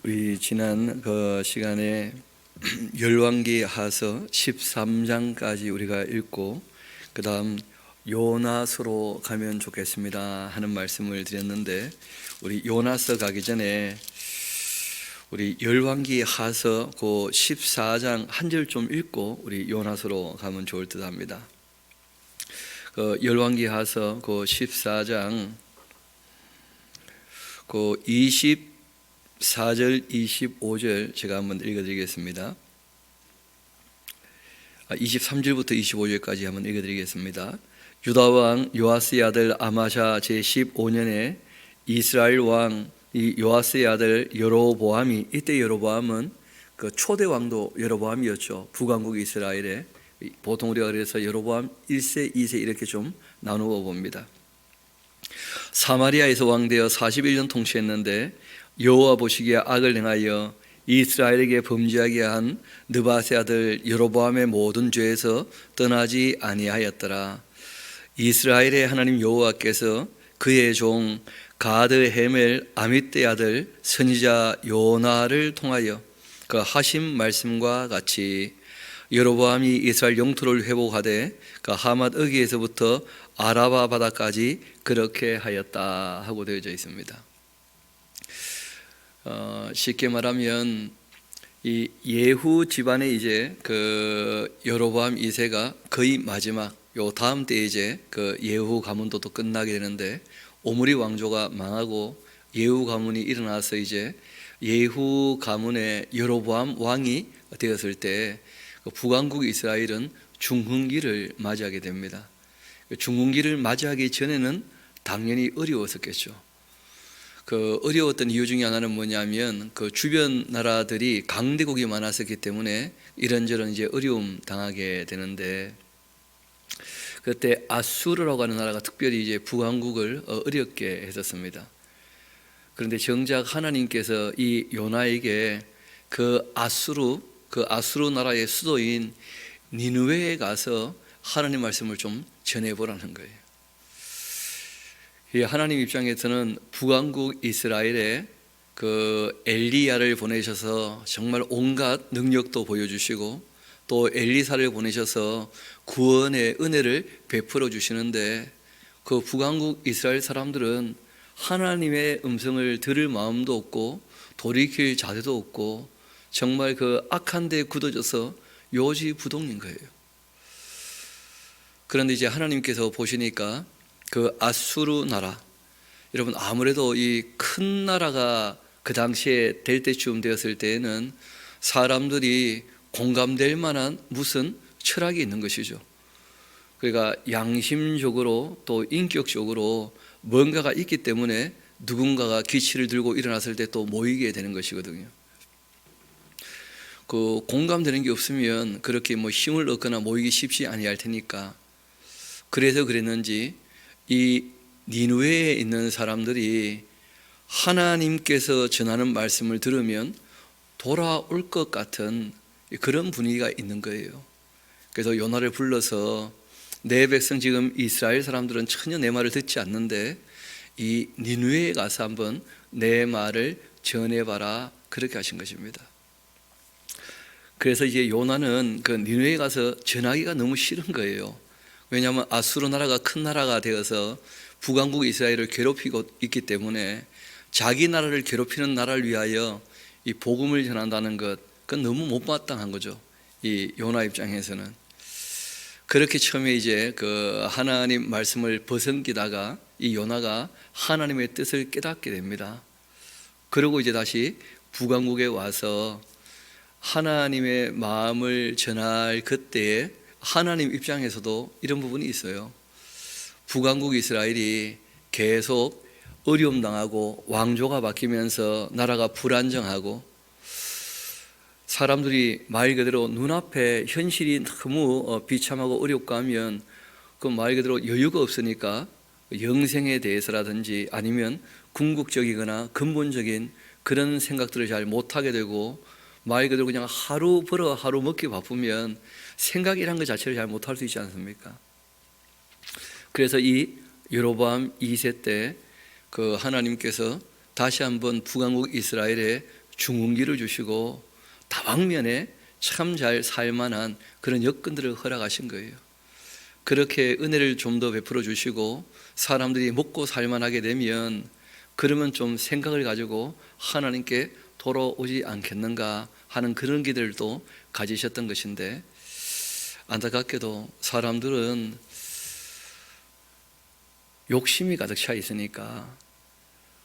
우리 지난 그 시간에 열왕기하서 13장까지 우리가 읽고 그 다음 요나서로 가면 좋겠습니다 하는 말씀을 드렸는데, 우리 요나서 가기 전에 우리 열왕기하서 그 14장 한 절 좀 읽고 우리 요나서로 가면 좋을 듯 합니다. 그 열왕기하서 그 14장 그 24절 25절 제가 한번 읽어드리겠습니다. 23절부터 25절까지 한번 읽어드리겠습니다. 유다왕 요아스의 아들 아마샤 제15년에 이스라엘 왕 이 요아스의 아들 여로보암이, 이때 여로보암은 그 초대 왕도 여로보암이었죠. 북왕국 이스라엘에 보통 우리가 그래서 여로보암 1세 2세 이렇게 좀 나누어 봅니다. 사마리아에서 왕되어 41년 통치했는데 여호와 보시기에 악을 행하여 이스라엘에게 범죄하게 한 느밧의 아들 여로보암의 모든 죄에서 떠나지 아니하였더라. 이스라엘의 하나님 여호와께서 그의 종 가드 헤멜 아미떼 아들 선지자 요나를 통하여 그 하신 말씀과 같이 여로보암이 이스라엘 영토를 회복하되 그 하맛 어기에서부터 아라바 바다까지 그렇게 하였다 하고 되어져 있습니다. 쉽게 말하면 이 예후 집안의 이제 그 여로보암 2세가 거의 마지막, 요 다음 때 이제 그 예후 가문도 또 끝나게 되는데, 오므리 왕조가 망하고 예후 가문이 일어나서 이제 예후 가문의 여로보암 왕이 되었을 때 그 북왕국 이스라엘은 중흥기를 맞이하게 됩니다. 중흥기를 맞이하기 전에는 당연히 어려웠었겠죠. 그 어려웠던 이유 중에 하나는 뭐냐면 그 주변 나라들이 강대국이 많았었기 때문에 이런저런 이제 어려움 당하게 되는데, 그때 아수르라고 하는 나라가 특별히 이제 북왕국을 어렵게 했었습니다. 그런데 정작 하나님께서 이 요나에게 그 아수르 나라의 수도인 니느웨에 가서 하나님 말씀을 좀 전해보라는 거예요. 하나님 입장에서는 북왕국 이스라엘에 그 엘리야를 보내셔서 정말 온갖 능력도 보여주시고 또 엘리사를 보내셔서 구원의 은혜를 베풀어 주시는데, 그 북왕국 이스라엘 사람들은 하나님의 음성을 들을 마음도 없고 돌이킬 자세도 없고 정말 그 악한 데 굳어져서 요지부동인 거예요. 그런데 이제 하나님께서 보시니까 그 아수르 나라, 여러분 아무래도 이 큰 나라가 그 당시에 될 때쯤 되었을 때에는 사람들이 공감될 만한 무슨 철학이 있는 것이죠. 그러니까 양심적으로 또 인격적으로 뭔가가 있기 때문에 누군가가 기치를 들고 일어났을 때 또 모이게 되는 것이거든요. 그 공감되는 게 없으면 그렇게 뭐 힘을 얻거나 모이기 쉽지 아니할 테니까, 그래서 그랬는지 이 니느웨에 있는 사람들이 하나님께서 전하는 말씀을 들으면 돌아올 것 같은 그런 분위기가 있는 거예요. 그래서 요나를 불러서 내 백성 지금 이스라엘 사람들은 전혀 내 말을 듣지 않는데 이 니느웨에 가서 한번 내 말을 전해봐라, 그렇게 하신 것입니다. 그래서 이제 요나는 그 니느웨에 가서 전하기가 너무 싫은 거예요. 왜냐하면 아수르 나라가 큰 나라가 되어서 북왕국 이스라엘을 괴롭히고 있기 때문에 자기 나라를 괴롭히는 나라를 위하여 이 복음을 전한다는 것, 그건 너무 못마땅한 거죠. 이 요나 입장에서는. 그렇게 처음에 이제 그 하나님 말씀을 벗어기다가 이 요나가 하나님의 뜻을 깨닫게 됩니다. 그리고 이제 다시 북왕국에 와서 하나님의 마음을 전할 그때에 하나님 입장에서도 이런 부분이 있어요. 북왕국 이스라엘이 계속 어려움 당하고 왕조가 바뀌면서 나라가 불안정하고 사람들이 말 그대로 눈앞에 현실이 너무 비참하고 어렵고 하면 그 말 그대로 여유가 없으니까 영생에 대해서라든지 아니면 궁극적이거나 근본적인 그런 생각들을 잘 못하게 되고, 말 그대로 그냥 하루 벌어 하루 먹기 바쁘면 생각이란 것 자체를 잘 못할 수 있지 않습니까? 그래서 이 여로보암 2세 때 그 하나님께서 다시 한번 북왕국 이스라엘에 중흥기를 주시고 다방면에 참 잘 살만한 그런 여건들을 허락하신 거예요. 그렇게 은혜를 좀 더 베풀어 주시고 사람들이 먹고 살만하게 되면 그러면 좀 생각을 가지고 하나님께 돌아오지 않겠는가 하는 그런 기대를 또 가지셨던 것인데, 안타깝게도 사람들은 욕심이 가득 차 있으니까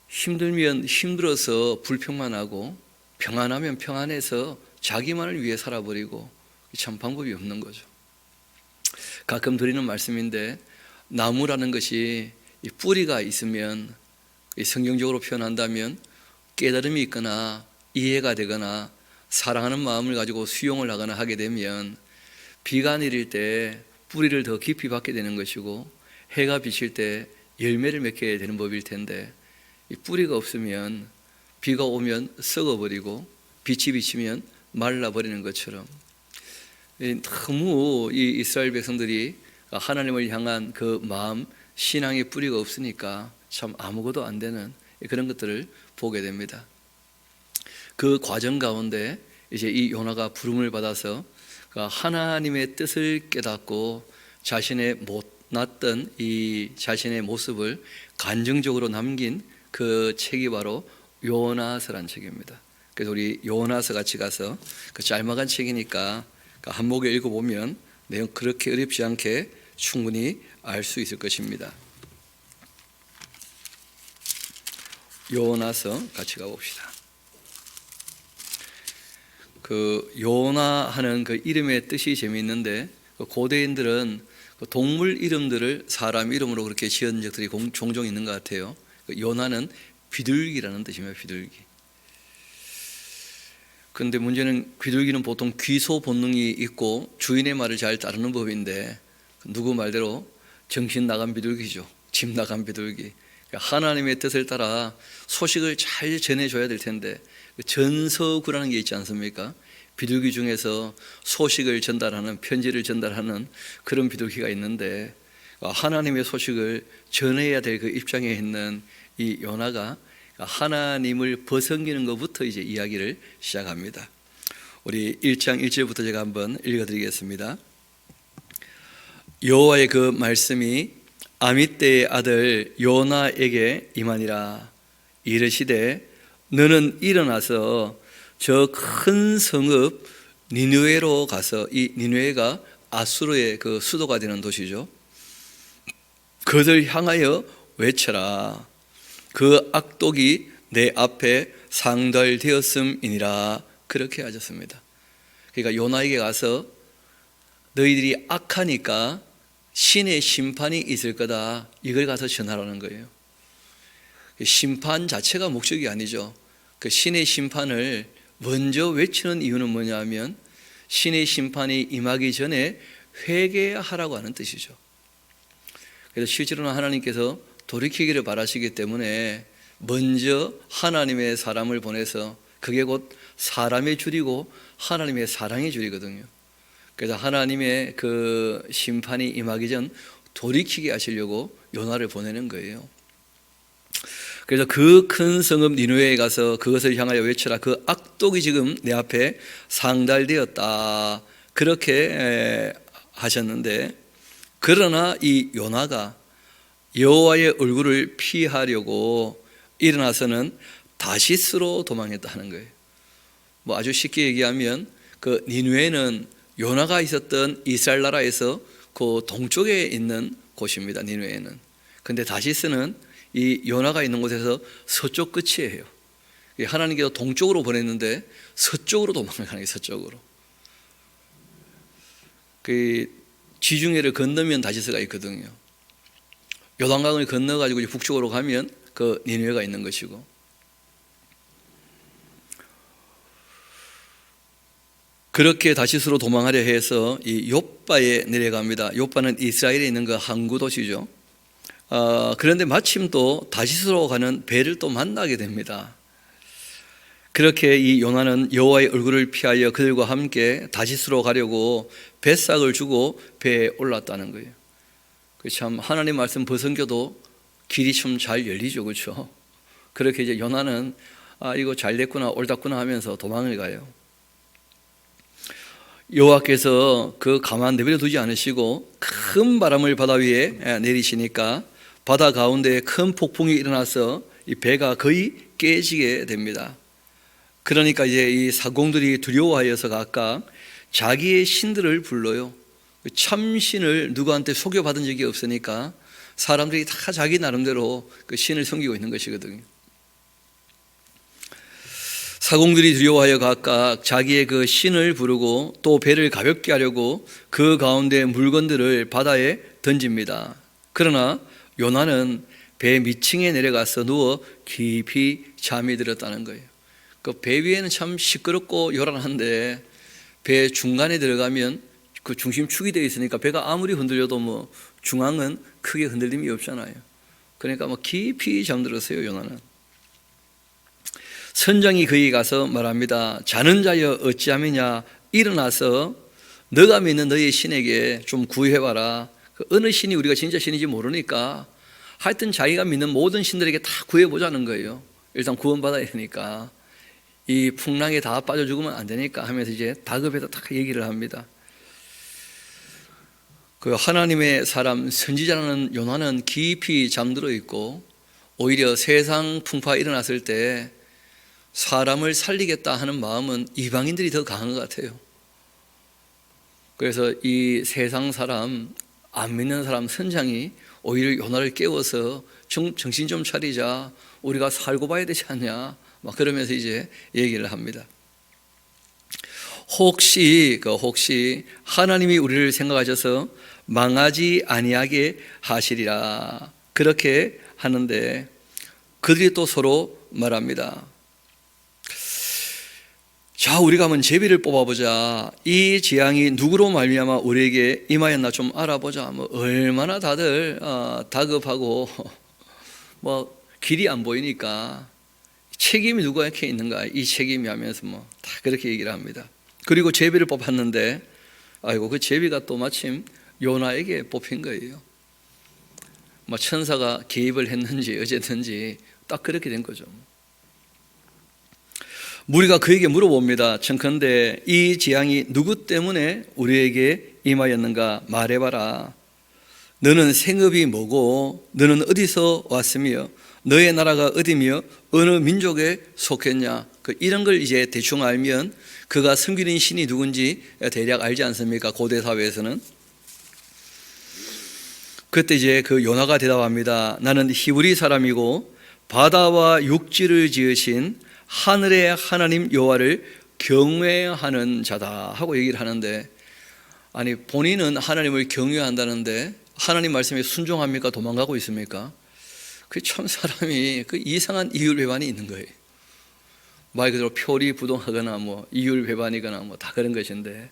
힘들면 힘들어서 불평만 하고 평안하면 평안해서 자기만을 위해 살아버리고 참 방법이 없는 거죠. 가끔 드리는 말씀인데, 나무라는 것이 뿌리가 있으면 성경적으로 표현한다면 깨달음이 있거나 이해가 되거나 사랑하는 마음을 가지고 수용을 하거나 하게 되면 비가 내릴 때 뿌리를 더 깊이 받게 되는 것이고 해가 비칠 때 열매를 맺게 되는 법일 텐데, 이 뿌리가 없으면 비가 오면 썩어버리고 빛이 비치면 말라버리는 것처럼 너무 이 이스라엘 백성들이 하나님을 향한 그 마음, 신앙의 뿌리가 없으니까 참 아무것도 안 되는 그런 것들을 보게 됩니다. 그 과정 가운데 이제 이 요나가 부름을 받아서 하나님의 뜻을 깨닫고 자신의 못났던 이 자신의 모습을 간증적으로 남긴 그 책이 바로 요나서란 책입니다. 그래서 우리 요나서 같이 가서 그 짤막한 책이니까 한목에 읽어보면 내용 그렇게 어렵지 않게 충분히 알 수 있을 것입니다. 요나서 같이 가봅시다. 그 요나 하는 그 이름의 뜻이 재미있는데, 고대인들은 동물 이름들을 사람 이름으로 그렇게 지은 적들이 종종 있는 것 같아요. 요나는 비둘기라는 뜻입니다. 비둘기. 그런데 문제는 비둘기는 보통 귀소 본능이 있고 주인의 말을 잘 따르는 법인데, 누구 말대로 정신 나간 비둘기죠. 집 나간 비둘기. 하나님의 뜻을 따라 소식을 잘 전해줘야 될 텐데, 전서구라는 게 있지 않습니까? 비둘기 중에서 소식을 전달하는, 편지를 전달하는 그런 비둘기가 있는데, 하나님의 소식을 전해야 될 그 입장에 있는 이 요나가 하나님을 벗어기는 것부터 이제 이야기를 시작합니다. 우리 1장 1절부터 제가 한번 읽어드리겠습니다. 여호와의 그 말씀이 아미떼의 아들 요나에게 임하니라. 이르시되 너는 일어나서 저 큰 성읍 니느웨로 가서, 이 니느웨가 아수르의 그 수도가 되는 도시죠. 그들 향하여 외쳐라. 그 악독이 내 앞에 상달되었음이니라. 그렇게 하셨습니다. 그러니까 요나에게 가서 너희들이 악하니까 신의 심판이 있을 거다, 이걸 가서 전하라는 거예요. 심판 자체가 목적이 아니죠. 그 신의 심판을 먼저 외치는 이유는 뭐냐면 신의 심판이 임하기 전에 회개하라고 하는 뜻이죠. 그래서 실제로는 하나님께서 돌이키기를 바라시기 때문에 먼저 하나님의 사람을 보내서, 그게 곧 사람의 줄이고 하나님의 사랑의 줄이거든요. 그래서 하나님의 그 심판이 임하기 전 돌이키게 하시려고 요나를 보내는 거예요. 그래서 그 큰 성읍 니느웨에 가서 그것을 향하여 외쳐라. 그 악독이 지금 내 앞에 상달되었다. 그렇게 하셨는데, 그러나 이 요나가 여호와의 얼굴을 피하려고 일어나서는 다시스로 도망했다는 거예요. 뭐 아주 쉽게 얘기하면 그 니느웨는 요나가 있었던 이스라엘 나라에서 그 동쪽에 있는 곳입니다. 니느웨는. 근데 다시스는 이 요나가 있는 곳에서 서쪽 끝이에요. 하나님께서 동쪽으로 보냈는데 서쪽으로 도망가는 거예요. 서쪽으로. 그 지중해를 건너면 다시스가 있거든요. 요단강을 건너가지고 북쪽으로 가면 그 니느웨가 있는 것이고, 그렇게 다시스로 도망하려 해서 이 욥바에 내려갑니다. 욥바는 이스라엘에 있는 그 항구 도시죠. 그런데 마침 또 다시스로 가는 배를 또 만나게 됩니다. 그렇게 이 요나는 여호와의 얼굴을 피하여 그들과 함께 다시스로 가려고 뱃삭을 주고 배에 올랐다는 거예요. 참 하나님 말씀 벗은겨도 길이 좀 잘 열리죠, 그렇죠? 그렇게 이제 요나는 이거 잘 됐구나, 옳았구나 하면서 도망을 가요. 여호와께서 그 가만 내버려 두지 않으시고 큰 바람을 바다 위에 내리시니까 바다 가운데 큰 폭풍이 일어나서 이 배가 거의 깨지게 됩니다. 그러니까 이제 이 사공들이 두려워하여서 각각 자기의 신들을 불러요. 참신을 누구한테 속여받은 적이 없으니까 사람들이 다 자기 나름대로 그 신을 섬기고 있는 것이거든요. 사공들이 두려워하여 각각 자기의 그 신을 부르고 또 배를 가볍게 하려고 그 가운데 물건들을 바다에 던집니다. 그러나 요나는 배 밑층에 내려가서 누워 깊이 잠이 들었다는 거예요. 그 배 위에는 참 시끄럽고 요란한데 배 중간에 들어가면 그 중심축이 되어 있으니까 배가 아무리 흔들려도 뭐 중앙은 크게 흔들림이 없잖아요. 그러니까 뭐 깊이 잠들었어요, 요나는. 선장이 그에게 가서 말합니다. 자는 자여 어찌함이냐, 일어나서 너가 믿는 너의 신에게 좀 구해봐라. 그 어느 신이 우리가 진짜 신인지 모르니까 하여튼 자기가 믿는 모든 신들에게 다 구해보자는 거예요. 일단 구원받아야 되니까. 이 풍랑에 다 빠져 죽으면 안 되니까 하면서 이제 다급해서 딱 얘기를 합니다. 그 하나님의 사람 선지자라는 요나는 깊이 잠들어 있고 오히려 세상 풍파 일어났을 때 사람을 살리겠다 하는 마음은 이방인들이 더 강한 것 같아요. 그래서 이 세상 사람, 안 믿는 사람 선장이 오히려 요나를 깨워서 정신 좀 차리자, 우리가 살고 봐야 되지 않냐, 막 그러면서 이제 얘기를 합니다. 혹시 하나님이 우리를 생각하셔서 망하지 아니하게 하시리라, 그렇게 하는데 그들이 또 서로 말합니다. 자, 우리가 한번 제비를 뽑아보자. 이 재앙이 누구로 말미암아 우리에게 임하였나 좀 알아보자. 뭐 얼마나 다들 다급하고 뭐 길이 안 보이니까 책임이 누구에게 있는가, 이 책임이 하면서 뭐 다 그렇게 얘기를 합니다. 그리고 제비를 뽑았는데 아이고, 그 제비가 또 마침 요나에게 뽑힌 거예요. 뭐 천사가 개입을 했는지 어쨌든지 딱 그렇게 된 거죠. 무리가 그에게 물어봅니다. 청컨대 이 재앙이 누구 때문에 우리에게 임하였는가 말해봐라. 너는 생업이 뭐고 너는 어디서 왔으며 너의 나라가 어디며 어느 민족에 속했냐. 이런 걸 이제 대충 알면 그가 섬기는 신이 누군지 대략 알지 않습니까? 고대 사회에서는. 그때 이제 그 요나가 대답합니다. 나는 히브리 사람이고 바다와 육지를 지으신 하늘의 하나님 여호와를 경외하는 자다 하고 얘기를 하는데, 아니 본인은 하나님을 경외한다는데 하나님 말씀에 순종합니까? 도망가고 있습니까? 그 참 사람이 그 이상한 이율배반이 있는 거예요. 말 그대로 표리부동하거나 뭐 이율배반이거나 뭐 다 그런 것인데,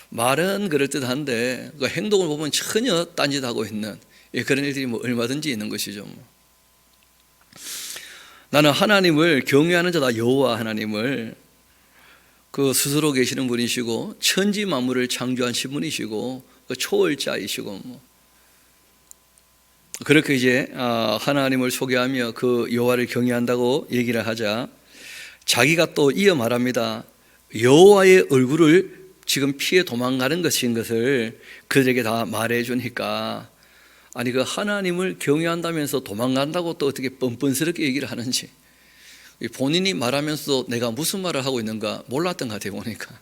말은 그럴듯한데 그 행동을 보면 전혀 딴짓하고 있는 그런 일들이 뭐 얼마든지 있는 것이죠. 나는 하나님을 경외하는 자다. 여호와 하나님을 그 스스로 계시는 분이시고 천지 만물을 창조하신 분이시고 그 초월자이시고 뭐 그렇게 이제 하나님을 소개하며 그 여호와를 경외한다고 얘기를 하자 자기가 또 이어 말합니다. 여호와의 얼굴을 지금 피해 도망가는 것인 것을 그들에게 다 말해 주니까, 아니 그 하나님을 경외한다면서 도망간다고 또 어떻게 뻔뻔스럽게 얘기를 하는지, 본인이 말하면서도 내가 무슨 말을 하고 있는가 몰랐던 것 같아요 보니까.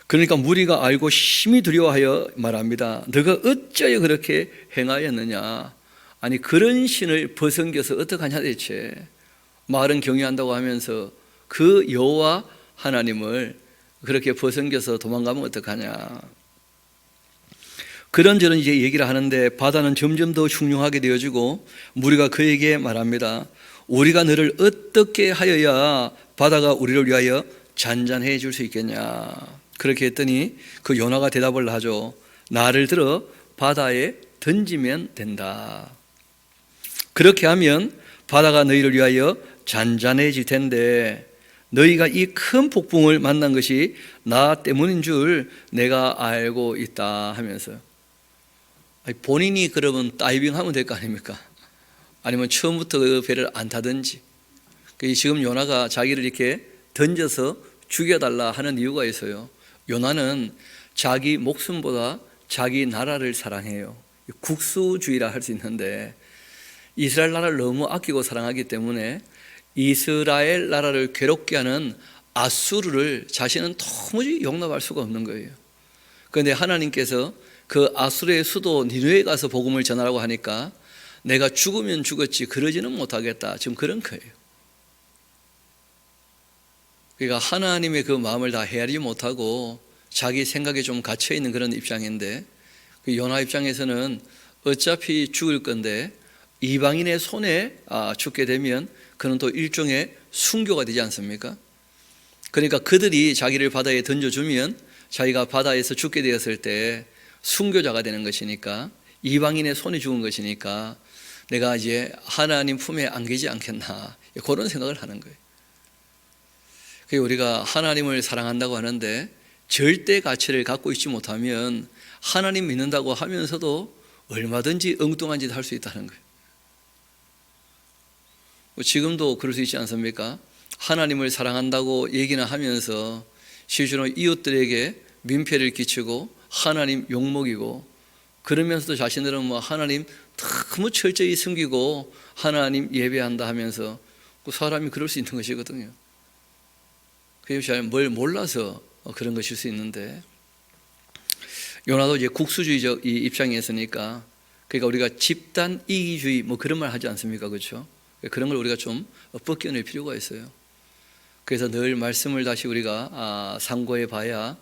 그러니까 무리가 알고 심히 두려워하여 말합니다. 너가 어찌하여 그렇게 행하였느냐. 아니 그런 신을 벗어겨서 어떡하냐 대체. 말은 경외한다고 하면서 그 여호와 하나님을 그렇게 벗어겨서 도망가면 어떡하냐. 그런저런 이제 얘기를 하는데 바다는 점점 더 흉흉하게 되어지고 무리가 그에게 말합니다. 우리가 너를 어떻게 하여야 바다가 우리를 위하여 잔잔해 줄 수 있겠냐. 그렇게 했더니 그 요나가 대답을 하죠. 나를 들어 바다에 던지면 된다. 그렇게 하면 바다가 너희를 위하여 잔잔해질 텐데 너희가 이 큰 폭풍을 만난 것이 나 때문인 줄 내가 알고 있다 하면서, 본인이 그러면 다이빙하면 될 거 아닙니까? 아니면 처음부터 그 배를 안 타든지. 지금 요나가 자기를 이렇게 던져서 죽여달라 하는 이유가 있어요. 요나는 자기 목숨보다 자기 나라를 사랑해요. 국수주의라 할 수 있는데 이스라엘 나라를 너무 아끼고 사랑하기 때문에 이스라엘 나라를 괴롭게 하는 아수르를 자신은 도무지 용납할 수가 없는 거예요. 그런데 하나님께서 그 아수르의 수도 니느웨에 가서 복음을 전하라고 하니까 내가 죽으면 죽었지 그러지는 못하겠다, 지금 그런 거예요. 그러니까 하나님의 그 마음을 다 헤아리지 못하고 자기 생각에 좀 갇혀있는 그런 입장인데, 그 요나 입장에서는 어차피 죽을 건데 이방인의 손에 죽게 되면 그는 또 일종의 순교가 되지 않습니까? 그러니까 그들이 자기를 바다에 던져주면 자기가 바다에서 죽게 되었을 때 순교자가 되는 것이니까, 이방인의 손에 죽은 것이니까 내가 이제 하나님 품에 안기지 않겠나, 그런 생각을 하는 거예요. 우리가 하나님을 사랑한다고 하는데 절대 가치를 갖고 있지 못하면 하나님 믿는다고 하면서도 얼마든지 엉뚱한 짓을 할 수 있다는 거예요. 지금도 그럴 수 있지 않습니까? 하나님을 사랑한다고 얘기는 하면서 실제로 이웃들에게 민폐를 끼치고 하나님 욕먹이고, 그러면서도 자신들은 하나님 너무 철저히 숨기고 하나님 예배한다 하면서 그 사람이 그럴 수 있는 것이거든요. 그게 잘 뭘 몰라서 그런 것일 수 있는데, 요나도 이제 국수주의적 이 입장에 있으니까, 그러니까 우리가 집단 이기주의 그런 말 하지 않습니까? 그렇죠? 그런 걸 우리가 좀 벗겨낼 필요가 있어요. 그래서 늘 말씀을 다시 우리가 상고해 봐야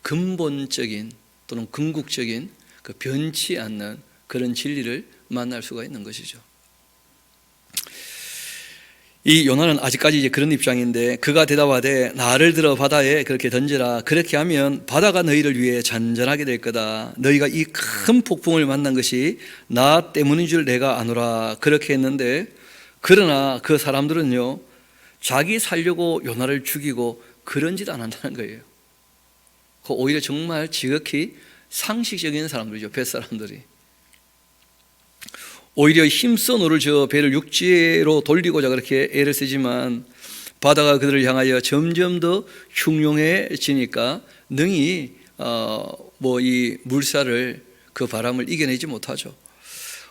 근본적인 또는 궁극적인 그 변치 않는 그런 진리를 만날 수가 있는 것이죠. 이 요나는 아직까지 이제 그런 입장인데, 그가 대답하되 나를 들어 바다에 그렇게 던지라. 그렇게 하면 바다가 너희를 위해 잔잔하게 될 거다. 너희가 이 큰 폭풍을 만난 것이 나 때문인 줄 내가 아노라. 그렇게 했는데, 그러나 그 사람들은요, 자기 살려고 요나를 죽이고 그런 짓 안 한다는 거예요. 오히려 정말 지극히 상식적인 사람들이죠. 뱃사람들이. 오히려 힘써 노를 저어 배를 육지로 돌리고자 그렇게 애를 쓰지만 바다가 그들을 향하여 점점 더 흉흉해지니까 능히 이 물살을, 그 바람을 이겨내지 못하죠.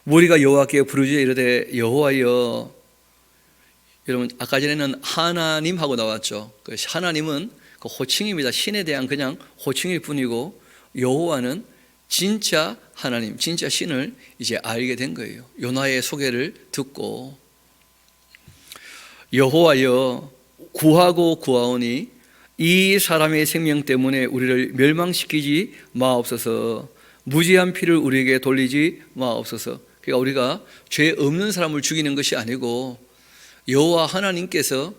우리가 여호와께 부르짖어 이르되 여호와여. 여러분, 아까 전에는 하나님하고 나왔죠. 그 하나님은 그 호칭입니다. 신에 대한 그냥 호칭일 뿐이고, 여호와는 진짜 하나님, 진짜 신을 이제 알게 된 거예요. 요나의 소개를 듣고 여호와여 구하고 구하오니 이 사람의 생명 때문에 우리를 멸망시키지 마옵소서. 무지한 피를 우리에게 돌리지 마옵소서. 그러니까 우리가 죄 없는 사람을 죽이는 것이 아니고 여호와 하나님께서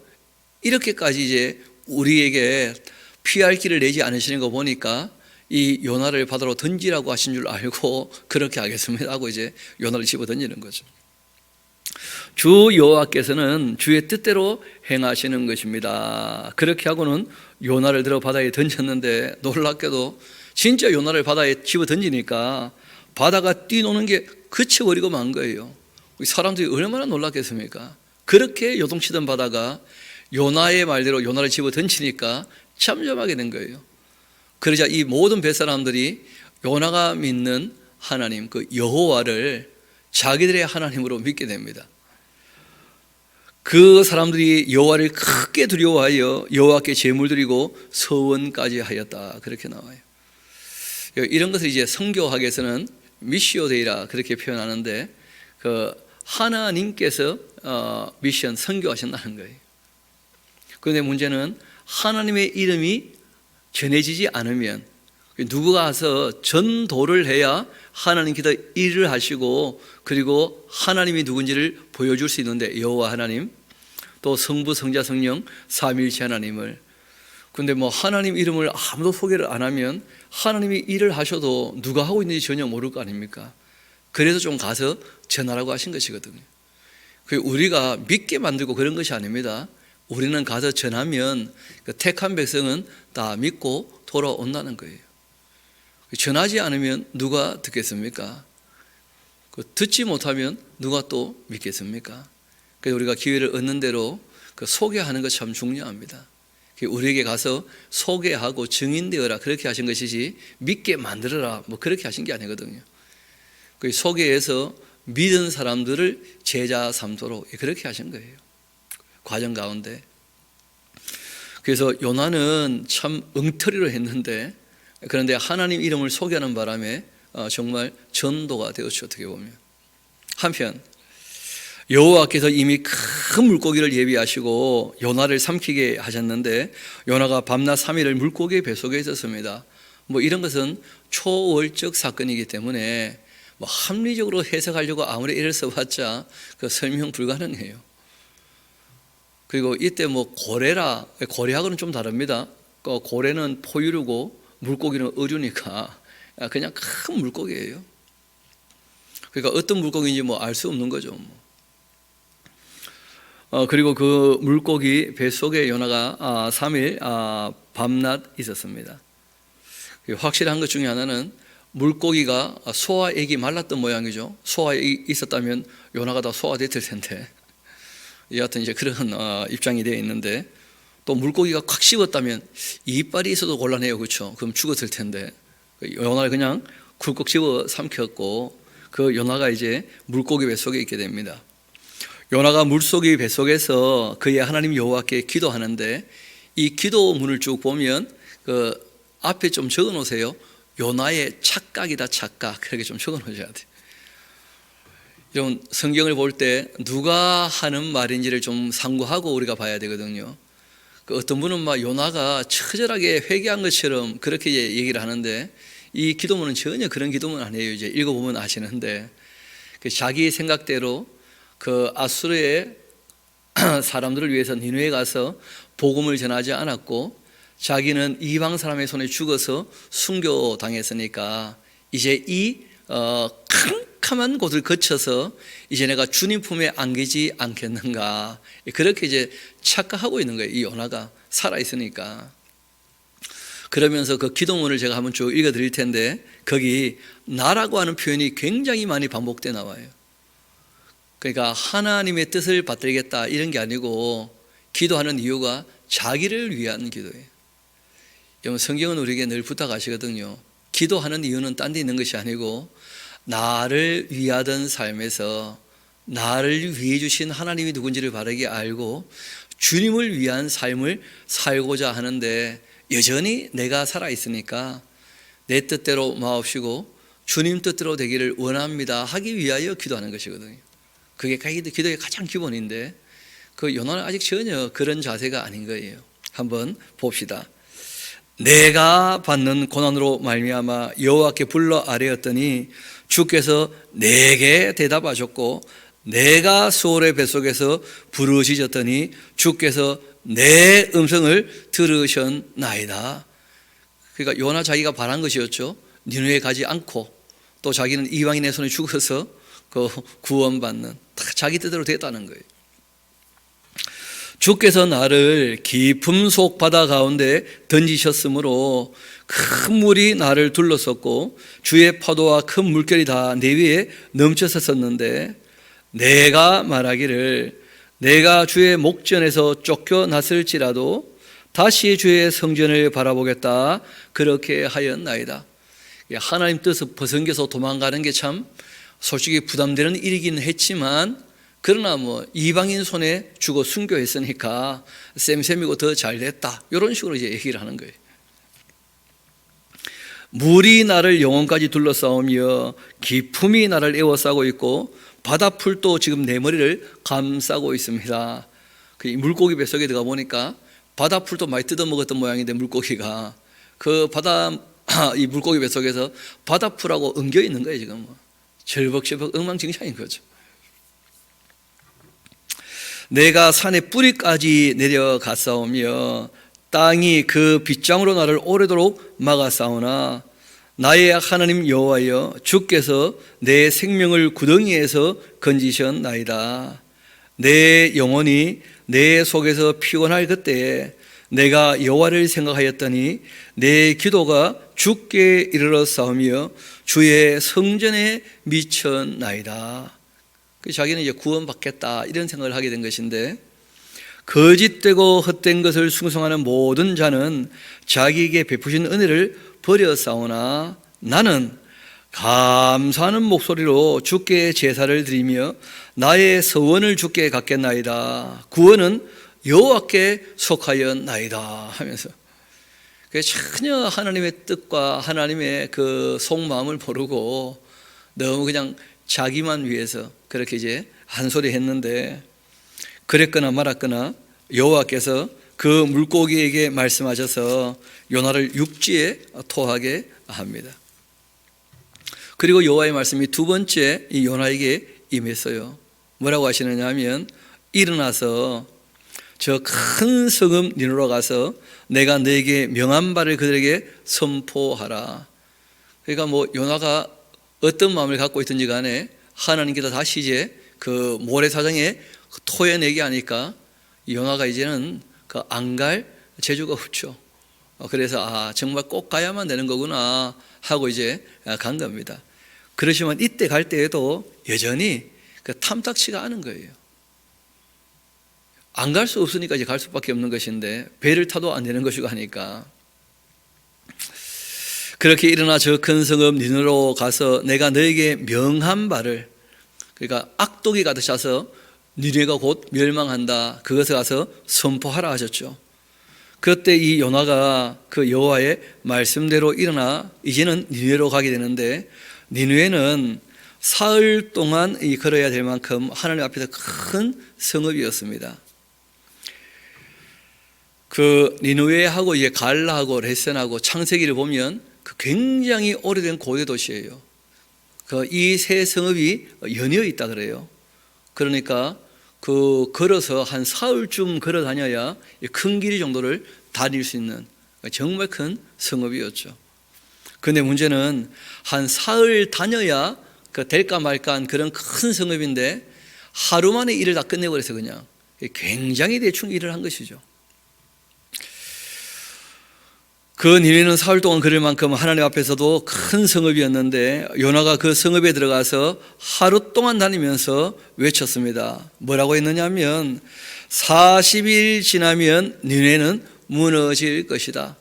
이렇게까지 이제 우리에게 피할 길을 내지 않으시는 거 보니까 이 요나를 바다로 던지라고 하신 줄 알고 그렇게 하겠습니다 하고 이제 요나를 집어 던지는 거죠. 주 여호와께서는 주의 뜻대로 행하시는 것입니다. 그렇게 하고는 요나를 들어 바다에 던졌는데, 놀랍게도 진짜 요나를 바다에 집어 던지니까 바다가 뛰노는 게 그쳐버리고 만 거예요. 사람들이 얼마나 놀랐겠습니까? 그렇게 요동치던 바다가 요나의 말대로 요나를 집어 던지니까 잠잠하게 된 거예요. 그러자 이 모든 뱃사람들이 요나가 믿는 하나님, 그 여호와를 자기들의 하나님으로 믿게 됩니다. 그 사람들이 여호와를 크게 두려워하여 여호와께 제물 드리고 서원까지 하였다. 그렇게 나와요. 이런 것을 이제 성교학에서는 미시오 데이라 그렇게 표현하는데, 그 하나님께서 미션 선교하신다는 거예요. 그런데 문제는 하나님의 이름이 전해지지 않으면, 누구가 와서 전도를 해야 하나님께서 일을 하시고 그리고 하나님이 누군지를 보여줄 수 있는데, 여호와 하나님, 또 성부 성자 성령 삼위일체 하나님을. 그런데 하나님 이름을 아무도 소개를 안 하면 하나님이 일을 하셔도 누가 하고 있는지 전혀 모를 거 아닙니까? 그래서 좀 가서 전하라고 하신 것이거든요. 우리가 믿게 만들고 그런 것이 아닙니다. 우리는 가서 전하면 그 택한 백성은 다 믿고 돌아온다는 거예요. 전하지 않으면 누가 듣겠습니까? 듣지 못하면 누가 또 믿겠습니까? 그래서 우리가 기회를 얻는 대로 소개하는 것 참 중요합니다. 우리에게 가서 소개하고 증인되어라 그렇게 하신 것이지 믿게 만들어라 뭐 그렇게 하신 게 아니거든요. 소개해서 믿은 사람들을 제자 삼도록 그렇게 하신 거예요. 과정 가운데. 그래서 요나는 참 엉터리로 했는데 그런데 하나님 이름을 소개하는 바람에 정말 전도가 되었죠. 어떻게 보면. 한편 여호와께서 이미 큰 물고기를 예비하시고 요나를 삼키게 하셨는데 요나가 밤낮 3일을 물고기의 뱃속에 있었습니다. 뭐 이런 것은 초월적 사건이기 때문에 뭐 합리적으로 해석하려고 아무리 애를 써봤자 설명 불가능해요. 그리고 이때 뭐 고래하고는 좀 다릅니다. 고래는 포유류고 물고기는 어류니까 그냥 큰 물고기예요. 그러니까 어떤 물고기인지 뭐 알 수 없는 거죠. 그리고 그 물고기 뱃속에 요나가 3일 밤낮 있었습니다. 확실한 것 중에 하나는 물고기가 소화액이 말랐던 모양이죠. 소화액이 있었다면 요나가 다 소화됐을 텐데 여하튼 이제 그런 입장이 되어 있는데 또 물고기가 콱 씹었다면 이빨이 있어도 곤란해요. 그렇죠? 그럼 죽었을 텐데 요나를 그냥 굴꺽 집어 삼켰고 그 요나가 이제 물고기 뱃속에 있게 됩니다. 요나가 물고기 뱃속에서 그의 하나님 여호와께 기도하는데 이 기도문을 쭉 보면 그 앞에 좀 적어 놓으세요. 요나의 착각이다 착각 그렇게 좀 적어 놓으셔야 돼요. 이런 성경을 볼 때 누가 하는 말인지를 좀 상고하고 우리가 봐야 되거든요. 어떤 분은 막 요나가 처절하게 회개한 것처럼 그렇게 얘기를 하는데 이 기도문은 전혀 그런 기도문 아니에요. 이제 읽어보면 아시는데 자기 생각대로 그 아수르의 사람들을 위해서 니느웨에 가서 복음을 전하지 않았고 자기는 이방 사람의 손에 죽어서 순교당했으니까 이제 이 캄캄한 곳을 거쳐서 이제 내가 주님 품에 안기지 않겠는가 그렇게 이제 착각하고 있는 거예요. 이 요나가 살아있으니까. 그러면서 그 기도문을 제가 한번 쭉 읽어드릴 텐데 거기 나라고 하는 표현이 굉장히 많이 반복돼 나와요. 그러니까 하나님의 뜻을 받들겠다 이런 게 아니고 기도하는 이유가 자기를 위한 기도예요. 여러분 성경은 우리에게 늘 부탁하시거든요. 기도하는 이유는 딴 데 있는 것이 아니고 나를 위하던 삶에서 나를 위해 주신 하나님이 누군지를 바르게 알고 주님을 위한 삶을 살고자 하는데 여전히 내가 살아있으니까 내 뜻대로 마옵시고 주님 뜻대로 되기를 원합니다 하기 위하여 기도하는 것이거든요. 그게 기도의 가장 기본인데 그 요나는 아직 전혀 그런 자세가 아닌 거예요. 한번 봅시다. 내가 받는 고난으로 말미암아 여호와께 불러 아뢰었더니 주께서 내게 대답하셨고 내가 수월의 뱃속에서 부르짖었더니 주께서 내 음성을 들으셨나이다. 그러니까 요나 자기가 바란 것이었죠. 니느웨에 가지 않고 또 자기는 이방인의 손에 죽어서 그 구원받는 자기 뜻대로 됐다는 거예요. 주께서 나를 깊음 속 바다 가운데 던지셨으므로 큰 물이 나를 둘러섰고 주의 파도와 큰 물결이 다 내 위에 넘쳐섰었는데 내가 말하기를 내가 주의 목전에서 쫓겨났을지라도 다시 주의 성전을 바라보겠다 그렇게 하였나이다. 하나님 뜻을 벗어겨서 도망가는 게 참 솔직히 부담되는 일이긴 했지만 그러나 뭐 이방인 손에 죽어 순교했으니까 쌤쌤이고 더 잘됐다 이런 식으로 이제 얘기를 하는 거예요. 물이 나를 영혼까지 둘러싸우며 깊음이 나를 에워싸고 있고 바다풀도 지금 내 머리를 감싸고 있습니다. 그 물고기 뱃속에 들어가 보니까 바다풀도 많이 뜯어먹었던 모양인데 물고기가 이 물고기 뱃속에서 바다풀하고 엉겨 있는 거예요. 지금 절벅절벅 엉망진창인 거죠. 내가 산의 뿌리까지 내려갔사오며 땅이 그 빗장으로 나를 오래도록 막았사오나 나의 하나님 여호와여 주께서 내 생명을 구덩이에서 건지셨나이다. 내 영혼이 내 속에서 피곤할 그때에 내가 여호와를 생각하였더니 내 기도가 주께 이르렀사오며 주의 성전에 미쳤나이다. 자기는 이제 구원받겠다 이런 생각을 하게 된 것인데, 거짓되고 헛된 것을 숭상하는 모든 자는 자기에게 베푸신 은혜를 버렸사오나 나는 감사하는 목소리로 주께 제사를 드리며 나의 서원을 주께 갖겠나이다. 구원은 여호와께 속하였나이다 하면서, 전혀 하나님의 뜻과 하나님의 그 속마음을 모르고 너무 그냥 자기만 위해서 그렇게 이제 한 소리 했는데, 그랬거나 말았거나 여호와께서 그 물고기에게 말씀하셔서 요나를 육지에 토하게 합니다. 그리고 여호와의 말씀이 두 번째 이 요나에게 임했어요. 뭐라고 하시느냐 하면, 일어나서 저 큰 성읍 니느웨로 가서 내가 너에게 명한 바를 그들에게 선포하라. 그러니까 뭐 요나가 어떤 마음을 갖고 있든지 간에 하나님께서 다시 이제 그 모래사장에 토해내게 하니까 요나가 이제는 그 안 갈 재주가 없죠. 그래서 정말 꼭 가야만 되는 거구나 하고 이제 간 겁니다. 그렇지만 이때 갈 때에도 여전히 그 탐탁치가 않은 거예요. 안 갈 수 없으니까 이제 갈 수밖에 없는 것인데, 배를 타도 안 되는 것이고 하니까, 그렇게 일어나 저 큰 성읍 니느웨로 가서 내가 너에게 명한 바를, 그러니까 악독이 가득 차서 니느웨가 곧 멸망한다, 그것을 가서 선포하라 하셨죠. 그때 이 요나가 그 여호와의 말씀대로 일어나 이제는 니느웨로 가게 되는데, 니느웨는 사흘 동안 걸어야 될 만큼 하나님 앞에서 큰 성읍이었습니다. 그 니느웨하고 이제 갈라하고 레센하고 창세기를 보면 그 굉장히 오래된 고대 도시예요. 그 이 세 성읍이 연이어 있다 그래요. 그러니까 그 걸어서 한 사흘쯤 걸어 다녀야 큰 길이 정도를 다닐 수 있는 정말 큰 성읍이었죠. 그런데 문제는 한 사흘 다녀야 그 될까 말까 한 그런 큰 성읍인데, 하루 만에 일을 다 끝내버려서 그냥 굉장히 대충 일을 한 것이죠. 그 니느웨는 사흘 동안 걸을 만큼 하나님 앞에서도 큰 성읍이었는데, 요나가 그 성읍에 들어가서 하루 동안 다니면서 외쳤습니다. 뭐라고 했느냐 하면, 40일 지나면 니느웨는 무너질 것이다.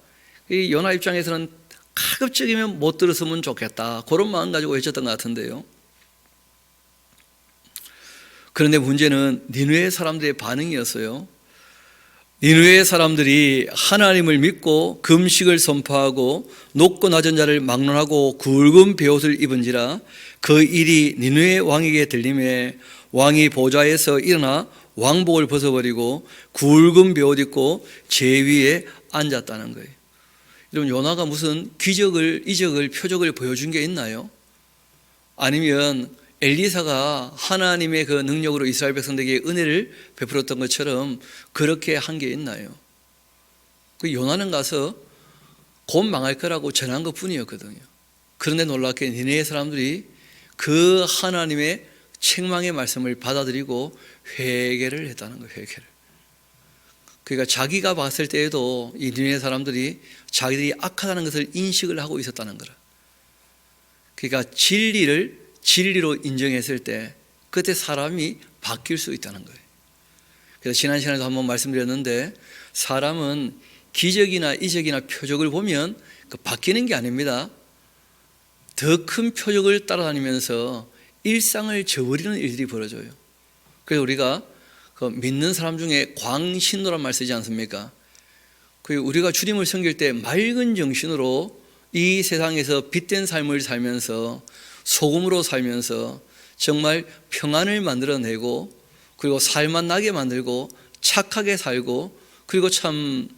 이 요나 입장에서는 가급적이면 못 들었으면 좋겠다, 그런 마음 가지고 외쳤던 것 같은데요. 그런데 문제는 니느웨 사람들의 반응이었어요. 니느웨 사람들이 하나님을 믿고 금식을 선포하고 높고 낮은 자를 막론하고 굵은 베옷을 입은지라 그 일이 니느웨 왕에게 들림에 왕이 보좌에서 일어나 왕복을 벗어버리고 굵은 베옷 입고 제 위에 앉았다는 거예요. 여러분, 요나가 무슨 기적을, 이적을, 표적을 보여준 게 있나요? 아니면 엘리사가 하나님의 그 능력으로 이스라엘 백성들에게 은혜를 베풀었던 것처럼 그렇게 한 게 있나요? 그 요나는 가서 곧 망할 거라고 전한 것 뿐이었거든요. 그런데 놀랍게 니느웨 사람들이 그 하나님의 책망의 말씀을 받아들이고 회개를 했다는 거예요. 회개를. 그러니까 자기가 봤을 때에도 이 니느웨 사람들이 자기들이 악하다는 것을 인식을 하고 있었다는 거라. 그러니까 진리로 인정했을 때 그때 사람이 바뀔 수 있다는 거예요. 그래서 지난 시간에도 한번 말씀드렸는데, 사람은 기적이나 이적이나 표적을 보면 바뀌는 게 아닙니다. 더 큰 표적을 따라다니면서 일상을 저버리는 일들이 벌어져요. 그래서 우리가 그 믿는 사람 중에 광신도란 말 쓰지 않습니까? 우리가 주님을 섬길 때 맑은 정신으로 이 세상에서 빛된 삶을 살면서 소금으로 살면서 정말 평안을 만들어내고, 그리고 살만 나게 만들고 착하게 살고, 그리고 참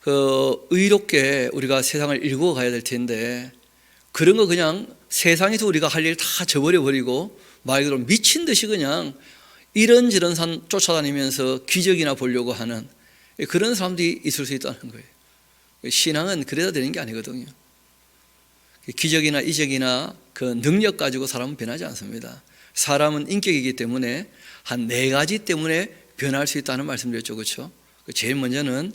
의롭게 우리가 세상을 일구어 가야 될 텐데, 그런 거 그냥 세상에서 우리가 할 일 다 저버려 버리고 말 그대로 미친 듯이 그냥 이런저런 산 쫓아다니면서 기적이나 보려고 하는 그런 사람들이 있을 수 있다는 거예요. 신앙은 그래야 되는 게 아니거든요. 기적이나 이적이나 그 능력 가지고 사람은 변하지 않습니다. 사람은 인격이기 때문에 한 4가지 때문에 변할 수 있다는 말씀드렸죠. 그렇죠? 제일 먼저는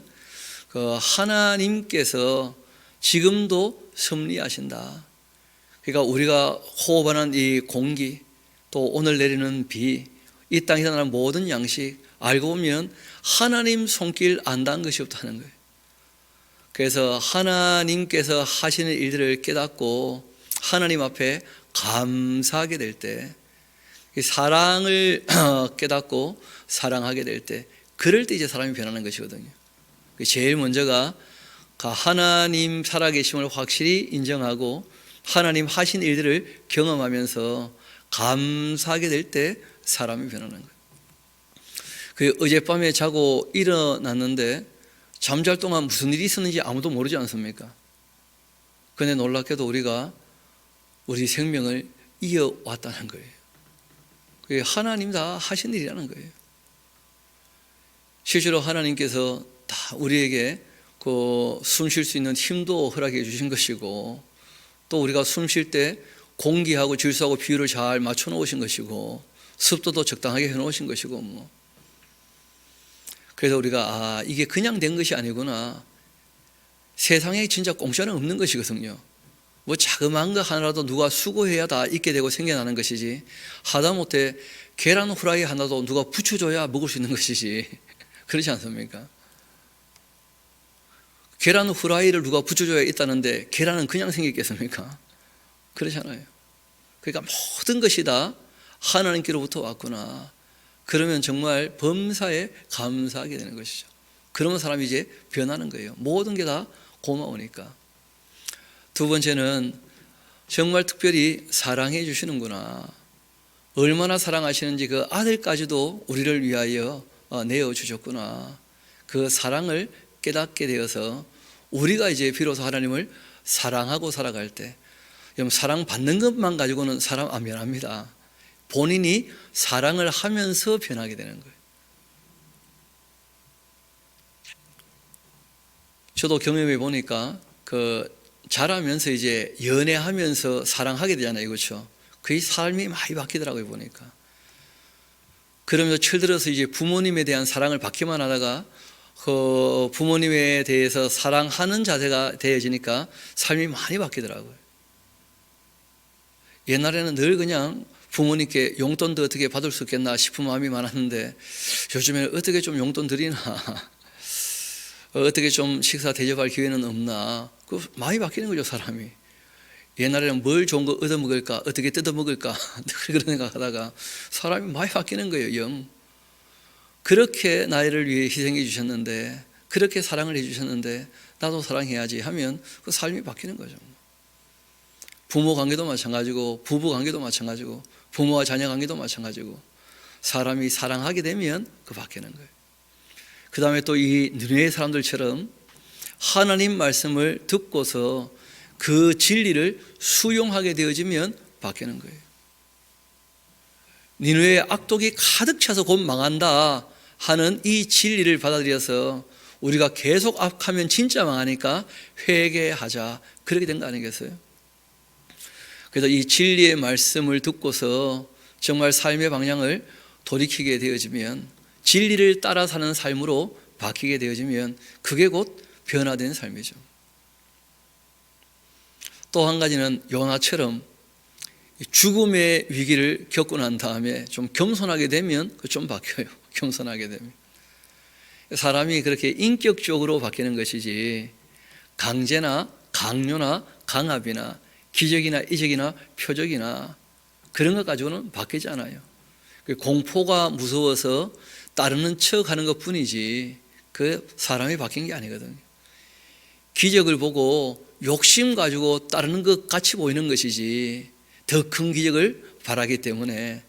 그 하나님께서 지금도 섭리하신다. 그러니까 우리가 호흡하는 이 공기, 또 오늘 내리는 비, 이 땅에서 나는 모든 양식, 알고 보면 하나님 손길 안다는 것이 없다는 거예요. 그래서 하나님께서 하시는 일들을 깨닫고 하나님 앞에 감사하게 될 때, 사랑을 깨닫고 사랑하게 될 때, 그럴 때 이제 사람이 변하는 것이거든요. 제일 먼저가 하나님 살아계심을 확실히 인정하고 하나님 하신 일들을 경험하면서 감사하게 될 때 사람이 변하는 거예요. 그 어젯밤에 자고 일어났는데 잠잘 동안 무슨 일이 있었는지 아무도 모르지 않습니까? 그런데 놀랍게도 우리가 우리 생명을 이어왔다는 거예요. 그게 하나님 다 하신 일이라는 거예요. 실제로 하나님께서 다 우리에게 그 숨 쉴 수 있는 힘도 허락해 주신 것이고, 또 우리가 숨 쉴 때 공기하고 질소하고 비율을 잘 맞춰 놓으신 것이고, 습도도 적당하게 해 놓으신 것이고, 그래서 우리가 이게 그냥 된 것이 아니구나. 세상에 진짜 공짜는 없는 것이거든요. 뭐 자그마한 거 하나라도 누가 수고해야 다 있게 되고 생겨나는 것이지, 하다못해 계란 후라이 하나도 누가 붙여줘야 먹을 수 있는 것이지, 그렇지 않습니까? 계란 후라이를 누가 붙여줘야 있다는데 계란은 그냥 생기겠습니까? 그렇잖아요. 그러니까 모든 것이 다 하나님께로부터 왔구나. 그러면 정말 범사에 감사하게 되는 것이죠. 그러면 사람이 이제 변하는 거예요. 모든 게 다 고마우니까. 두 번째는 정말 특별히 사랑해 주시는구나. 얼마나 사랑하시는지 그 아들까지도 우리를 위하여 내어주셨구나. 그 사랑을 깨닫게 되어서 우리가 이제 비로소 하나님을 사랑하고 살아갈 때, 사랑받는 것만 가지고는 사람 안 변합니다. 본인이 사랑을 하면서 변하게 되는 거예요. 저도 경험해 보니까 자라면서 이제 연애하면서 사랑하게 되잖아요. 그렇죠? 그게 삶이 많이 바뀌더라고요, 보니까. 그러면서 철들어서 이제 부모님에 대한 사랑을 받기만 하다가 그 부모님에 대해서 사랑하는 자세가 되어지니까 삶이 많이 바뀌더라고요. 옛날에는 늘 그냥 부모님께 용돈도 어떻게 받을 수 있겠나 싶은 마음이 많았는데, 요즘에는 어떻게 좀 용돈 드리나, 어떻게 좀 식사 대접할 기회는 없나, 많이 바뀌는 거죠, 사람이. 옛날에는 뭘 좋은 거 얻어먹을까, 어떻게 뜯어먹을까 그런 생각하다가 사람이 많이 바뀌는 거예요. 영. 그렇게 나를 위해 희생해 주셨는데, 그렇게 사랑을 해 주셨는데 나도 사랑해야지 하면 그 삶이 바뀌는 거죠. 부모 관계도 마찬가지고, 부부 관계도 마찬가지고, 부모와 자녀 관계도 마찬가지고, 사람이 사랑하게 되면 그 바뀌는 거예요. 그 다음에 또 이 느헤 사람들처럼 하나님 말씀을 듣고서 그 진리를 수용하게 되어지면 바뀌는 거예요. 니느웨의 악독이 가득 차서 곧 망한다 하는 이 진리를 받아들여서 우리가 계속 악하면 진짜 망하니까 회개하자, 그렇게 된 거 아니겠어요? 그래서 이 진리의 말씀을 듣고서 정말 삶의 방향을 돌이키게 되어지면, 진리를 따라 사는 삶으로 바뀌게 되어지면 그게 곧 변화된 삶이죠. 또 한 가지는 요나처럼 죽음의 위기를 겪고 난 다음에 좀 겸손하게 되면 좀 바뀌어요. 겸손하게 되면 사람이 그렇게 인격적으로 바뀌는 것이지, 강제나 강요나 강압이나 기적이나 이적이나 표적이나 그런 것 가지고는 바뀌지 않아요. 공포가 무서워서 따르는 척 하는 것 뿐이지 그 사람이 바뀐 게 아니거든요. 기적을 보고 욕심 가지고 따르는 것 같이 보이는 것이지 더 큰 기적을 바라기 때문에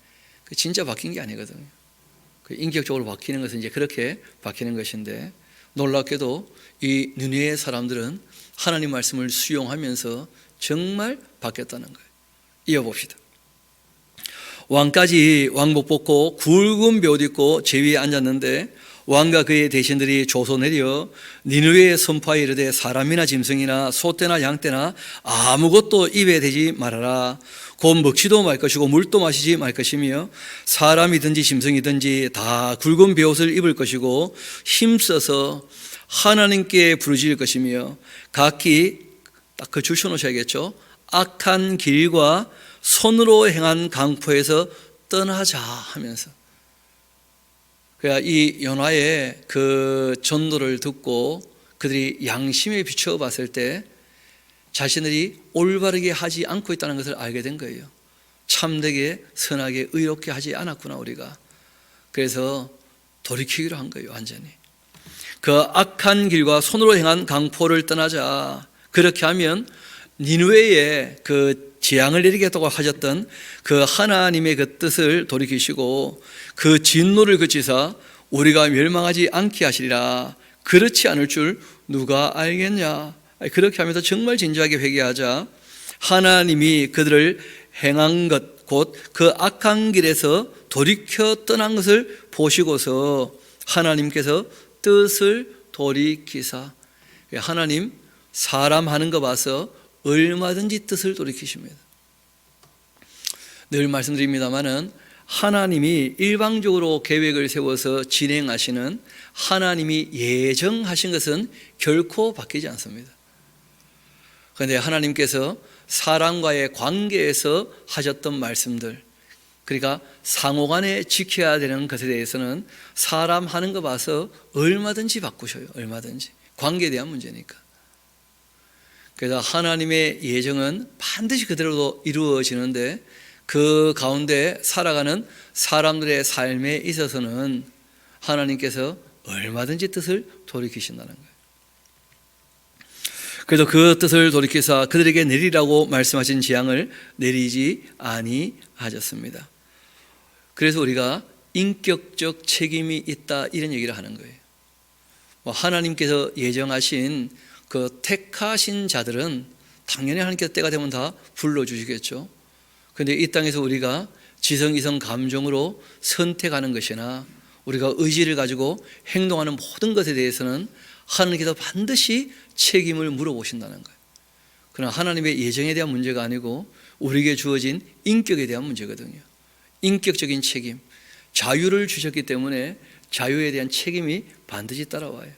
진짜 바뀐 게 아니거든요. 인격적으로 바뀌는 것은 이제 그렇게 바뀌는 것인데, 놀랍게도 이 느헤의 사람들은 하나님 말씀을 수용하면서 정말 바뀌었다는 거예요. 이어봅시다. 왕까지 왕복 벗고 굵은 벼옷 입고 제위에 앉았는데, 왕과 그의 대신들이 조소 내려 니느웨에 선포하여 이르되 사람이나 짐승이나 소떼나 양떼나 아무것도 입에 대지 말아라. 곧 먹지도 말 것이고 물도 마시지 말 것이며 사람이든지 짐승이든지 다 굵은 벼옷을 입을 것이고 힘써서 하나님께 부르짖을 것이며 각기 딱 그 줄 쳐놓으셔야겠죠. 악한 길과 손으로 행한 강포에서 떠나자 하면서, 그러니까 이 요나의 그 전도를 듣고 그들이 양심에 비추어 봤을 때 자신들이 올바르게 하지 않고 있다는 것을 알게 된 거예요. 참되게 선하게 의롭게 하지 않았구나 우리가. 그래서 돌이키기로 한 거예요. 완전히 그 악한 길과 손으로 행한 강포를 떠나자. 그렇게 하면 니느웨에 그 재앙을 내리겠다고 하셨던 그 하나님의 그 뜻을 돌이키시고 그 진노를 그치사 우리가 멸망하지 않게 하시리라. 그렇지 않을 줄 누가 알겠냐. 그렇게 하면서 정말 진지하게 회개하자 하나님이 그들을 행한 것 곧 그 악한 길에서 돌이켜 떠난 것을 보시고서 하나님께서 뜻을 돌이키사. 하나님 사람 하는 거 봐서 얼마든지 뜻을 돌이키십니다. 늘 말씀드립니다마는 하나님이 일방적으로 계획을 세워서 진행하시는 하나님이 예정하신 것은 결코 바뀌지 않습니다. 그런데 하나님께서 사람과의 관계에서 하셨던 말씀들, 그러니까 상호간에 지켜야 되는 것에 대해서는 사람 하는 거 봐서 얼마든지 바꾸셔요. 얼마든지. 관계에 대한 문제니까. 그래서 하나님의 예정은 반드시 그대로 이루어지는데 그 가운데 살아가는 사람들의 삶에 있어서는 하나님께서 얼마든지 뜻을 돌이키신다는 거예요. 그래서 그 뜻을 돌이켜서 그들에게 내리라고 말씀하신 재앙을 내리지 아니하셨습니다. 그래서 우리가 인격적 책임이 있다 이런 얘기를 하는 거예요. 하나님께서 예정하신 그 택하신 자들은 당연히 하나님께서 때가 되면 다 불러주시겠죠. 그런데 이 땅에서 우리가 지성이성 감정으로 선택하는 것이나 우리가 의지를 가지고 행동하는 모든 것에 대해서는 하나님께서 반드시 책임을 물어보신다는 거예요. 그러나 하나님의 예정에 대한 문제가 아니고 우리에게 주어진 인격에 대한 문제거든요. 인격적인 책임, 자유를 주셨기 때문에 자유에 대한 책임이 반드시 따라와요.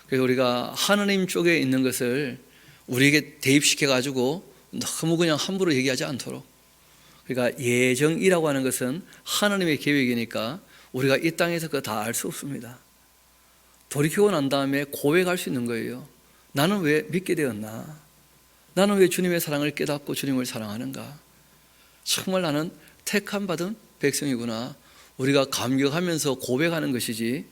그래서 우리가 하나님 쪽에 있는 것을 우리에게 대입시켜가지고 너무 그냥 함부로 얘기하지 않도록, 그러니까 예정이라고 하는 것은 하나님의 계획이니까 우리가 이 땅에서 그거 다 알 수 없습니다. 돌이키고 난 다음에 고백할 수 있는 거예요. 나는 왜 믿게 되었나? 나는 왜 주님의 사랑을 깨닫고 주님을 사랑하는가? 정말 나는 택함 받은 백성이구나. 우리가 감격하면서 고백하는 것이지,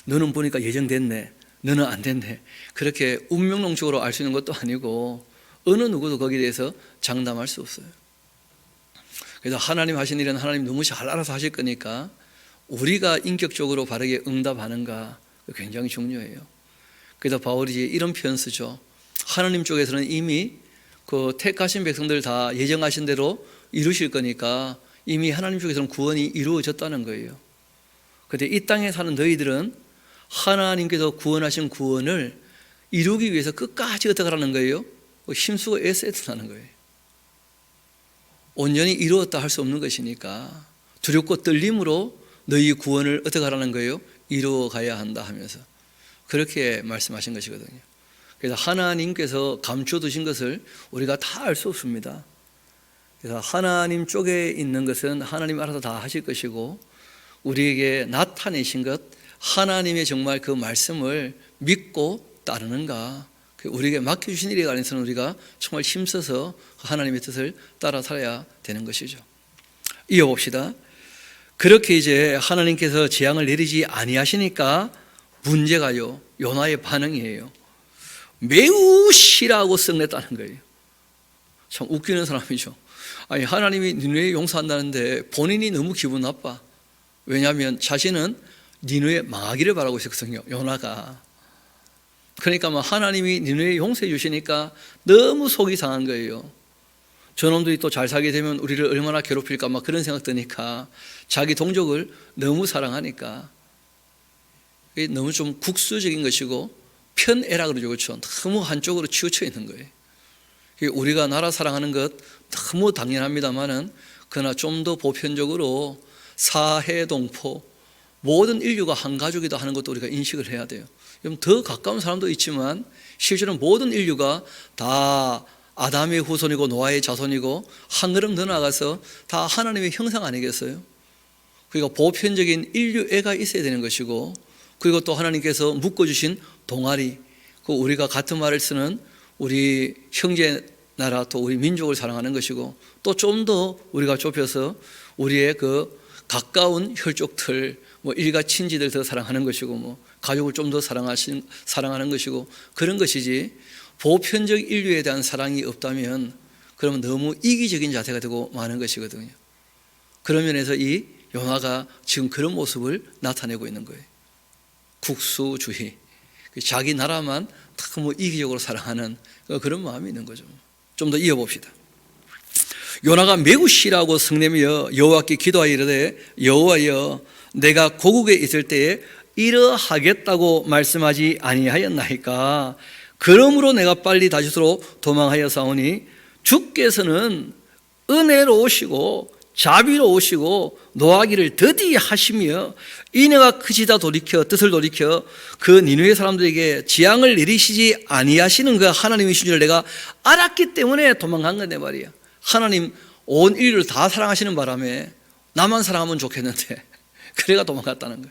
너는 보니까 예정됐네, 너는 안 됐네, 그렇게 운명론적으로 알 수 있는 것도 아니고 어느 누구도 거기에 대해서 장담할 수 없어요. 그래서 하나님 하신 일은 하나님 너무 잘 알아서 하실 거니까 우리가 인격적으로 바르게 응답하는가 굉장히 중요해요. 그래서 바울이 이런 표현 쓰죠. 하나님 쪽에서는 이미 그 택하신 백성들 다 예정하신 대로 이루실 거니까 이미 하나님 쪽에서는 구원이 이루어졌다는 거예요. 그런데 이 땅에 사는 너희들은 하나님께서 구원하신 구원을 이루기 위해서 끝까지 어떻게 하라는 거예요? 힘쓰고 애써야 된다는 거예요. 온전히 이루었다 할 수 없는 것이니까 두렵고 떨림으로 너희 구원을 어떻게 하라는 거예요? 이루어 가야 한다 하면서 그렇게 말씀하신 것이거든요. 그래서 하나님께서 감춰두신 것을 우리가 다 알 수 없습니다. 그래서 하나님 쪽에 있는 것은 하나님 알아서 다 하실 것이고, 우리에게 나타내신 것, 하나님의 정말 그 말씀을 믿고 따르는가, 우리에게 맡겨주신 일에 관해서는 우리가 정말 힘써서 하나님의 뜻을 따라 살아야 되는 것이죠. 이어봅시다. 그렇게 이제 하나님께서 재앙을 내리지 아니하시니까 문제가요, 요나의 반응이에요. 매우 싫어하고 썩냈다는 거예요. 참 웃기는 사람이죠. 아니, 하나님이 니느웨 용서한다는데 본인이 너무 기분 나빠. 왜냐하면 자신은 니느웨 망하기를 바라고 있었거든요, 요나가. 그러니까 하나님이 니느웨 용서해 주시니까 너무 속이 상한 거예요. 저놈들이 또 잘 살게 되면 우리를 얼마나 괴롭힐까 그런 생각 드니까 자기 동족을 너무 사랑하니까 너무 좀 국수적인 것이고 편애라 그러죠. 그렇죠? 너무 한쪽으로 치우쳐 있는 거예요. 우리가 나라 사랑하는 것 너무 당연합니다만은 그러나 좀 더 보편적으로 사해동포, 모든 인류가 한 가족이다 하는 것도 우리가 인식을 해야 돼요. 더 가까운 사람도 있지만 실제로 모든 인류가 다 아담의 후손이고 노아의 자손이고 한 걸음 더 나가서 다 하나님의 형상 아니겠어요? 그러니까 보편적인 인류애가 있어야 되는 것이고, 그리고 또 하나님께서 묶어주신 동아리, 그 우리가 같은 말을 쓰는 우리 형제 나라, 또 우리 민족을 사랑하는 것이고, 또 좀 더 우리가 좁혀서 우리의 그 가까운 혈족들, 뭐 일가 친지들 더 사랑하는 것이고, 뭐 가족을 좀 더 사랑하는 것이고, 그런 것이지 보편적 인류에 대한 사랑이 없다면 그러면 너무 이기적인 자세가 되고 마는 것이거든요. 그런 면에서 이 요나가 지금 그런 모습을 나타내고 있는 거예요. 국수주의, 자기 나라만 뭐 이기적으로 사랑하는 그런 마음이 있는 거죠. 좀 더 이어봅시다. 요나가 매우 싫어하고 성내며 여호와께 기도하여 이르되 여호와여, 내가 고국에 있을 때에 이러하겠다고 말씀하지 아니하였나이까? 그러므로 내가 빨리 다시스로 도망하여 싸우니 주께서는 은혜로우시고 자비로우시고 노하기를 더디 하시며 인애가 크시다 뜻을 돌이켜 그 니느웨 사람들에게 재앙을 내리시지 아니하시는 그 하나님이신 줄 내가 알았기 때문에 도망간 건데 말이야. 하나님 온 인류를 다 사랑하시는 바람에 나만 사랑하면 좋겠는데 그래가 도망갔다는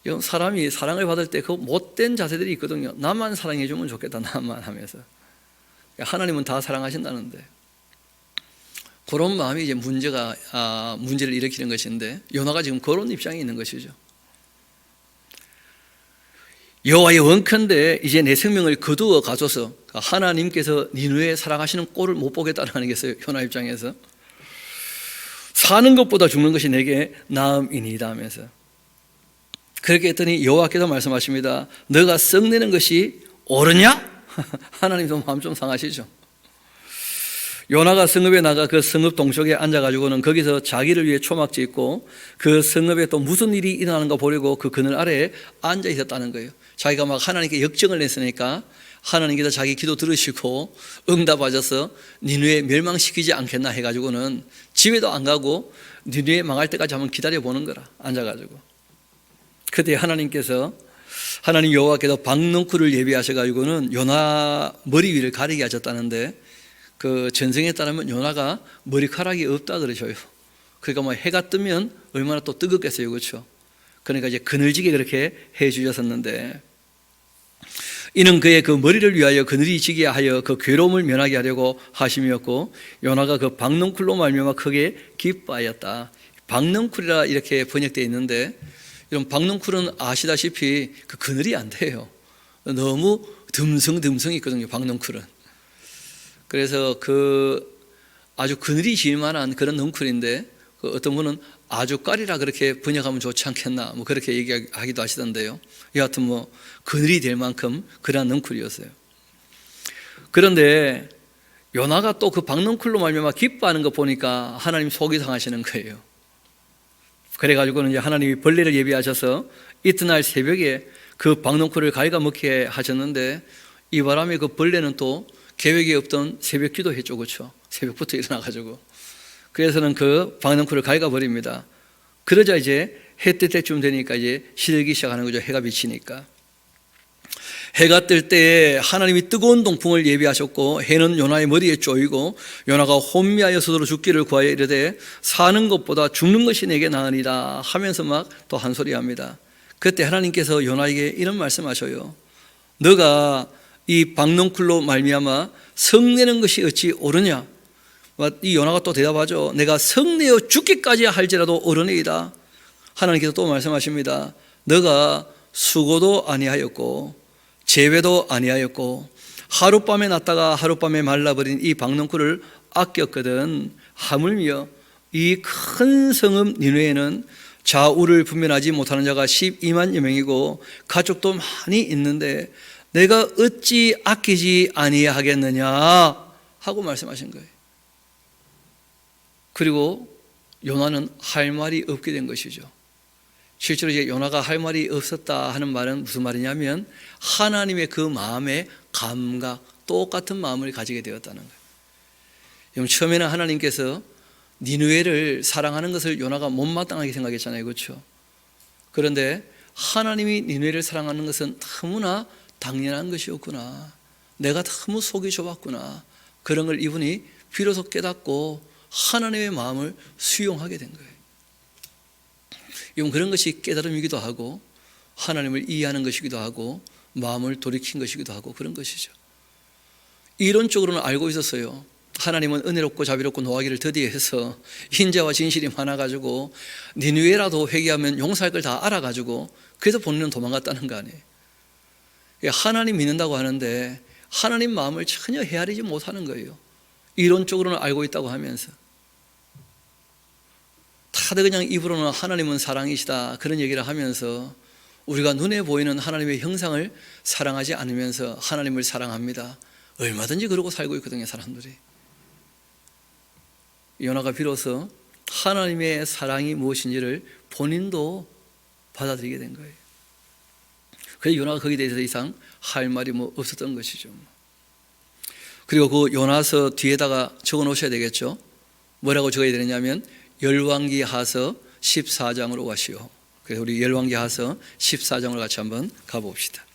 거예요. 사람이 사랑을 받을 때 그 못된 자세들이 있거든요. 나만 사랑해 주면 좋겠다, 나만 하면서. 하나님은 다 사랑하신다는데 그런 마음이 이제 문제를 일으키는 것인데, 요나가 지금 그런 입장에 있는 것이죠. 여호와의 원컨대 이제 내 생명을 거두어 가소서. 하나님께서 니느웨 사랑하시는 꼴을 못 보겠다는 게 요나 입장에서 사는 것보다 죽는 것이 내게 나음이니이다 하면서, 그렇게 했더니 여호와께서 말씀하십니다. 너가 썩내는 것이 옳으냐? 하나님도 마음 좀 상하시죠. 요나가 성읍에 나가 그 성읍 동쪽에 앉아가지고는 거기서 자기를 위해 초막 짓고 그 성읍에 또 무슨 일이 일어나는가 보려고 그 그늘 아래에 앉아 있었다는 거예요. 자기가 막 하나님께 역정을 냈으니까 하나님께서 자기 기도 들으시고 응답하셔서 니느웨 멸망시키지 않겠나 해가지고는 집에도 안 가고 니느웨 망할 때까지 한번 기다려보는 거라, 앉아가지고. 그때 하나님 여호와께서 박넝쿨을 예비하셔가지고는 요나 머리 위를 가리게 하셨다는데, 그 전승에 따르면 요나가 머리카락이 없다 그러셔요. 그러니까 뭐 해가 뜨면 얼마나 또 뜨겁겠어요, 그렇죠? 그러니까 이제 그늘지게 그렇게 해 주셨었는데, 이는 그의 그 머리를 위하여 그늘이 지게 하여 그 괴로움을 면하게 하려고 하심이었고, 요나가 그 박넝쿨로 말미암아 크게 기뻐하였다. 박넝쿨이라 이렇게 번역되어 있는데, 이런 박넝쿨은 아시다시피 그 그늘이 안 돼요. 너무 듬성듬성이 있거든요, 박넝쿨은. 그래서 그 아주 그늘이 질 만한 그런 넝쿨인데, 그 어떤 분은 아주까리라 그렇게 번역하면 좋지 않겠나, 뭐 그렇게 얘기하기도 하시던데요. 여하튼 뭐 그늘이 될 만큼 그러한 넝쿨이었어요. 그런데 요나가 또 그 박넝쿨로 말미암아 기뻐하는 거 보니까 하나님 속이 상하시는 거예요. 그래가지고는 이제 하나님이 벌레를 예비하셔서 이튿날 새벽에 그 박넝쿨을 갉아먹게 하셨는데, 이 바람에 그 벌레는 또 계획이 없던 새벽 기도 했죠, 그렇죠? 새벽부터 일어나가지고. 그래서는 그 박넝쿨을 갉아버립니다. 그러자 이제 해 뜰 때쯤 되니까 이제 시들기 시작하는 거죠, 해가 비치니까. 해가 뜰 때에 하나님이 뜨거운 동풍을 예비하셨고 해는 요나의 머리에 쪼이고 요나가 혼미하여 스스로 죽기를 구하여 이르되 사는 것보다 죽는 것이 내게 나으니라 하면서 막 또 한 소리 합니다. 그때 하나님께서 요나에게 이런 말씀하셔요. 너가 이 박넝쿨로 말미암아 성내는 것이 어찌 옳으냐? 이 요나가 또 대답하죠. 내가 성내어 죽기까지 할지라도 옳으니이다. 하나님께서 또 말씀하십니다. 너가 수고도 아니하였고 재회도 아니하였고 하룻밤에 났다가 하룻밤에 말라버린 이 박넝쿨을 아꼈거든. 하물며 이 큰 성읍 니느웨에는 좌우를 분별하지 못하는 자가 12만여 명이고 가족도 많이 있는데 내가 어찌 아끼지 아니하겠느냐 하고 말씀하신 거예요. 그리고 요나는 할 말이 없게 된 것이죠. 실제로 이제 요나가 할 말이 없었다 하는 말은 무슨 말이냐면 하나님의 그 마음의 감각, 똑같은 마음을 가지게 되었다는 거예요. 처음에는 하나님께서 니느웨를 사랑하는 것을 요나가 못마땅하게 생각했잖아요. 그렇죠? 그런데 하나님이 니느웨를 사랑하는 것은 너무나 당연한 것이었구나. 내가 너무 속이 좁았구나. 그런 걸 이분이 비로소 깨닫고 하나님의 마음을 수용하게 된 거예요. 이건 그런 것이 깨달음이기도 하고 하나님을 이해하는 것이기도 하고 마음을 돌이킨 것이기도 하고 그런 것이죠. 이론적으로는 알고 있었어요. 하나님은 은혜롭고 자비롭고 노하기를 더디해서 인자와 진실이 많아가지고 니느웨라도 회개하면 용서할 걸 다 알아가지고 그래서 본인은 도망갔다는 거 아니에요. 하나님 믿는다고 하는데 하나님 마음을 전혀 헤아리지 못하는 거예요. 이론적으로는 알고 있다고 하면서 다들 그냥 입으로는 하나님은 사랑이시다 그런 얘기를 하면서 우리가 눈에 보이는 하나님의 형상을 사랑하지 않으면서 하나님을 사랑합니다. 얼마든지 그러고 살고 있거든요, 사람들이. 요나가 비로소 하나님의 사랑이 무엇인지를 본인도 받아들이게 된 거예요. 그래서 요나가 거기에 대해서 이상 할 말이 없었던 것이죠. 그리고 그 요나서 뒤에다가 적어 놓으셔야 되겠죠. 뭐라고 적어야 되느냐면 열왕기하서 14장으로 가시오. 그래서 우리 열왕기하서 14장으로 같이 한번 가봅시다.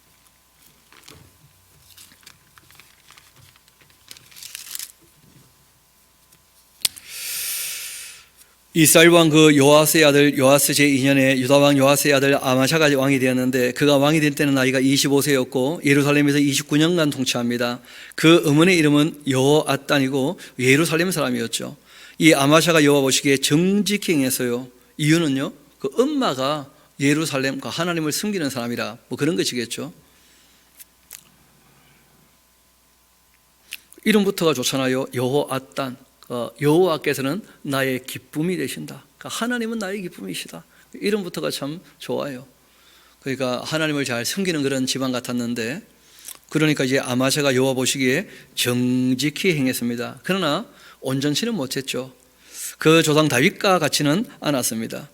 이스라엘 왕 그 요아스의 아들 요아스 제2년에 유다 왕 요아스의 아들 아마샤가 왕이 되었는데 그가 왕이 된 때는 나이가 25세였고 예루살렘에서 29년간 통치합니다. 그 어머니의 이름은 여호앗단이고 예루살렘 사람이었죠. 이 아마샤가 여호와 보시기에 정직히 행했어요. 이유는요, 그 엄마가 예루살렘과 하나님을 숨기는 사람이라 뭐 그런 것이겠죠. 이름부터가 좋잖아요. 여호앗단. 여호와께서는 나의 기쁨이 되신다. 그러니까 하나님은 나의 기쁨이시다. 이름부터가 참 좋아요. 그러니까 하나님을 잘 섬기는 그런 집안 같았는데, 그러니까 이제 아마샤가 여호와 보시기에 정직히 행했습니다. 그러나 온전치는 못했죠. 그 조상 다윗과 같지는 않았습니다.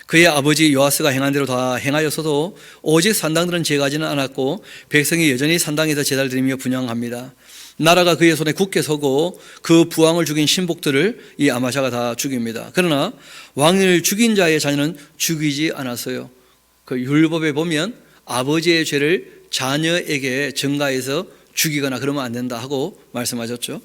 그의 아버지 요아스가 행한 대로 다 행하였어도 오직 산당들은 제거하지는 않았고 백성이 여전히 산당에서 제단을 드리며 분향합니다. 나라가 그의 손에 굳게 서고 그 부왕을 죽인 신복들을 이 아마샤가 다 죽입니다. 그러나 왕을 죽인 자의 자녀는 죽이지 않았어요. 그 율법에 보면 아버지의 죄를 자녀에게 전가해서 죽이거나 그러면 안 된다 하고 말씀하셨죠.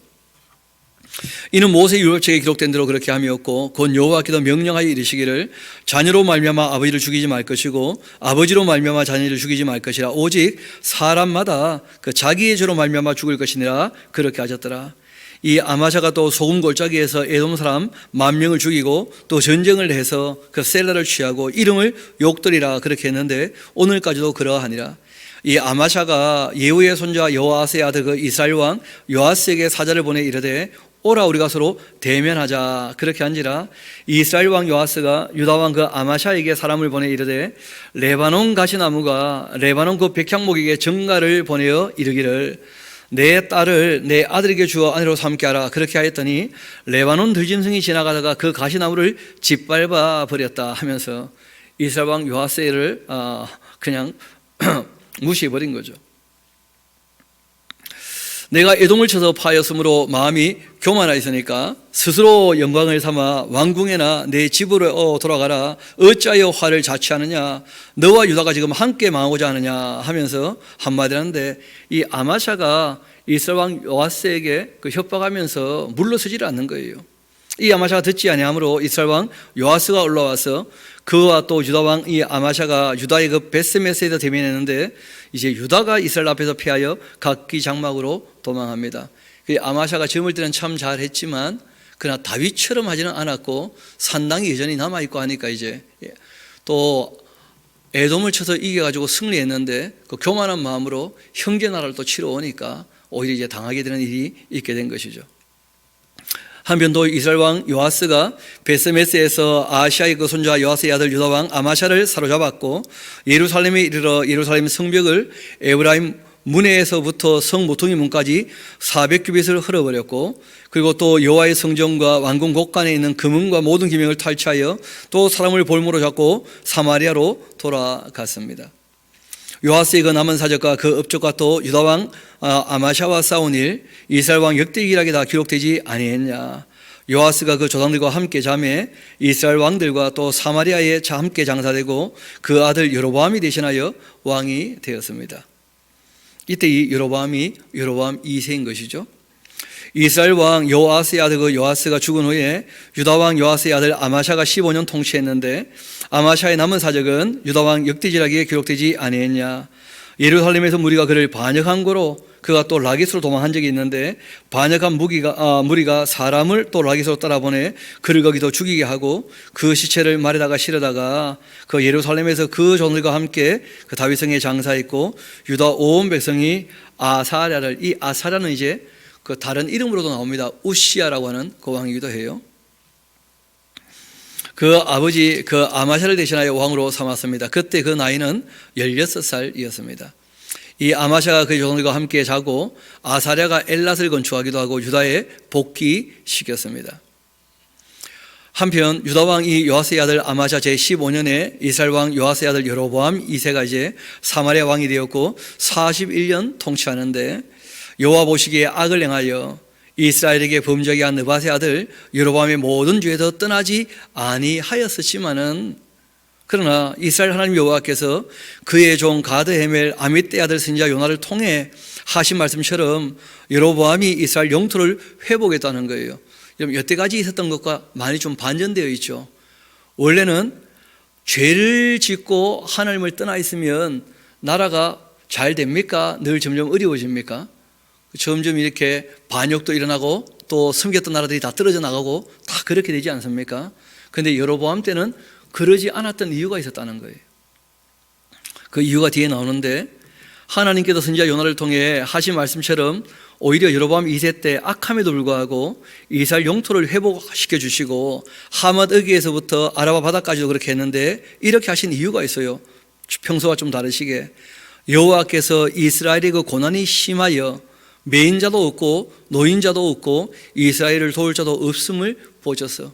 이는 모세 율법책에 기록된 대로 그렇게 함이었고 곧 여호와께서 명령하여 이르시기를 자녀로 말미암아 아버지를 죽이지 말 것이고 아버지로 말미암아 자녀를 죽이지 말 것이라 오직 사람마다 그 자기의 죄로 말미암아 죽을 것이니라 그렇게 하셨더라. 이 아마샤가 또 소금 골짜기에서 에돔 사람 10,000명을 죽이고 또 전쟁을 해서 그 셀라를 취하고 이름을 욕들이라 그렇게 했는데 오늘까지도 그러하니라. 이 아마샤가 예후의 손자 여호아스의 아들 그 이스라엘 왕 요아스에게 사자를 보내 이르되 오라 우리가 서로 대면하자 그렇게 한지라. 이스라엘 왕 요아스가 유다 왕 그 아마샤에게 사람을 보내 이르되 레바논 가시나무가 레바논 그 백향목에게 전가를 보내어 이르기를 내 딸을 내 아들에게 주어 아내로 삼게 하라 그렇게 하였더니 레바논 들짐승이 지나가다가 그 가시나무를 짓밟아 버렸다 하면서 이스라엘 왕 요아스를 그냥 무시해버린 거죠. 내가 에돔을 쳐서 파였으므로 마음이 교만하였으니까 스스로 영광을 삼아 왕궁에나 내 집으로 돌아가라. 어찌하여 화를 자취하느냐. 너와 유다가 지금 함께 망하고자 하느냐 하면서 한마디 하는데 이 아마샤가 이스라엘 왕 요아스에게 그 협박하면서 물러서지를 않는 거예요. 이 아마샤가 듣지 아니하므로 이스라엘 왕 요아스가 올라와서 그와 또 유다 왕 이 아마샤가 유다의 그 베스메스에서 대면했는데 이제 유다가 이스라엘 앞에서 피하여 각기 장막으로 도망합니다. 아마샤가 젊을 때는 참 잘했지만 그러나 다윗처럼 하지는 않았고 산당이 여전히 남아있고 하니까 이제 또 에돔을 쳐서 이겨가지고 승리했는데 그 교만한 마음으로 형제 나라를 또 치러 오니까 오히려 이제 당하게 되는 일이 있게 된 것이죠. 한편 또 이스라엘 왕 요아스가 베스메스에서 아하시아의 그 손자 요아스의 아들 유다 왕 아마샤를 사로잡았고 예루살렘에 이르러 예루살렘 성벽을 에브라임 문에서부터 성 모퉁이 문까지 400규빗을 흘러버렸고 그리고 또 여호와의 성전과 왕궁 곳간에 있는 금은과 모든 기명을 탈취하여 또 사람을 볼모로 잡고 사마리아로 돌아갔습니다. 요아스의 그 남은 사적과 그 업적과 또 유다 왕 아마샤와 싸운 일 이스라엘 왕 역대기락에 다 기록되지 아니했냐. 요아스가 그 조상들과 함께 자매 이스라엘 왕들과 또 사마리아에 함께 장사되고 그 아들 여로보암이 대신하여 왕이 되었습니다. 이때 이 여로보암이 여로보암 2세인 것이죠. 이스라엘 왕 요아스의 아들 그 요아스가 죽은 후에 유다 왕 요아스의 아들 아마샤가 15년 통치했는데 아마샤의 남은 사적은 유다 왕 역대지라기에 기록되지 아니했냐. 예루살렘에서 무리가 그를 반역한 거로 그가 또 라기스로 도망한 적이 있는데 반역한 무리가 사람을 또 라기스로 따라보내 그를 거기서 죽이게 하고 그 시체를 말에다가 실어다가 그 예루살렘에서 그 종들과 함께 그 다윗성에 장사했고 유다 온 백성이 아사랴를, 이 아사랴는 이제 그 다른 이름으로도 나옵니다. 우시야라고 하는 그 왕이기도 해요. 그 아버지 그 아마샤를 대신하여 왕으로 삼았습니다. 그때 그 나이는 16살이었습니다. 이 아마샤가 그 조상들과 함께 자고 아사랴가 엘랏을 건축하기도 하고 유다에 복귀시켰습니다. 한편 유다 왕 이 요아스의 아들 아마샤 제15년에 이스라엘 왕 요아스의 아들 여로보암 2세가 이제 사마리아 왕이 되었고 41년 통치하는데 여호와 보시기에 악을 행하여 이스라엘에게 범죄하게 한 느밧의 아들 여로보암의 모든 죄에서 떠나지 아니하였었지만은 그러나 이스라엘 하나님 여호와께서 그의 종 가드 헤멜 아미떼 아들 선지자 요나를 통해 하신 말씀처럼 여로보암이 이스라엘 영토를 회복했다는 거예요. 여러분 여태까지 있었던 것과 많이 좀 반전되어 있죠. 원래는 죄를 짓고 하나님을 떠나 있으면 나라가 잘 됩니까? 늘 점점 어려워집니까? 점점 이렇게 반역도 일어나고 또 섬겼던 나라들이 다 떨어져 나가고 다 그렇게 되지 않습니까? 그런데 여로보암 때는 그러지 않았던 이유가 있었다는 거예요. 그 이유가 뒤에 나오는데 하나님께서 선지자 요나를 통해 하신 말씀처럼 오히려 여로보암 2세 때 악함에도 불구하고 이스라엘 영토를 회복시켜 주시고 하맛 어귀에서부터 아라바 바다까지도 그렇게 했는데 이렇게 하신 이유가 있어요. 평소와 좀 다르시게 여호와께서 이스라엘의 그 고난이 심하여 매인자도 없고 노인자도 없고 이스라엘을 도울 자도 없음을 보셨어.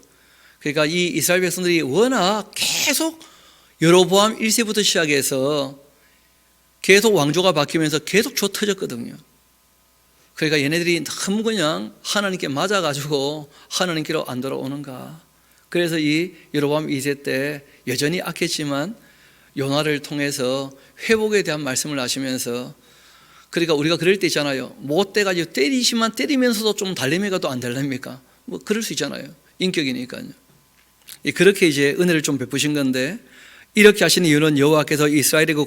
그러니까 이 이스라엘 백성들이 워낙 계속 여로보암 1세부터 시작해서 계속 왕조가 바뀌면서 계속 조 터졌거든요. 그러니까 얘네들이 너무 그냥 하나님께 맞아가지고 하나님께로 안 돌아오는가. 그래서 이 여로보암 2세 때 여전히 악했지만 요나를 통해서 회복에 대한 말씀을 하시면서 그러니까 우리가 그럴 때 있잖아요. 못 돼가지고 때리지만 때리면서도 좀 달래미가 또 안 달랍니까? 뭐 그럴 수 있잖아요. 인격이니까요. 그렇게 이제 은혜를 좀 베푸신 건데 이렇게 하시는 이유는 여호와께서 이스라엘의 그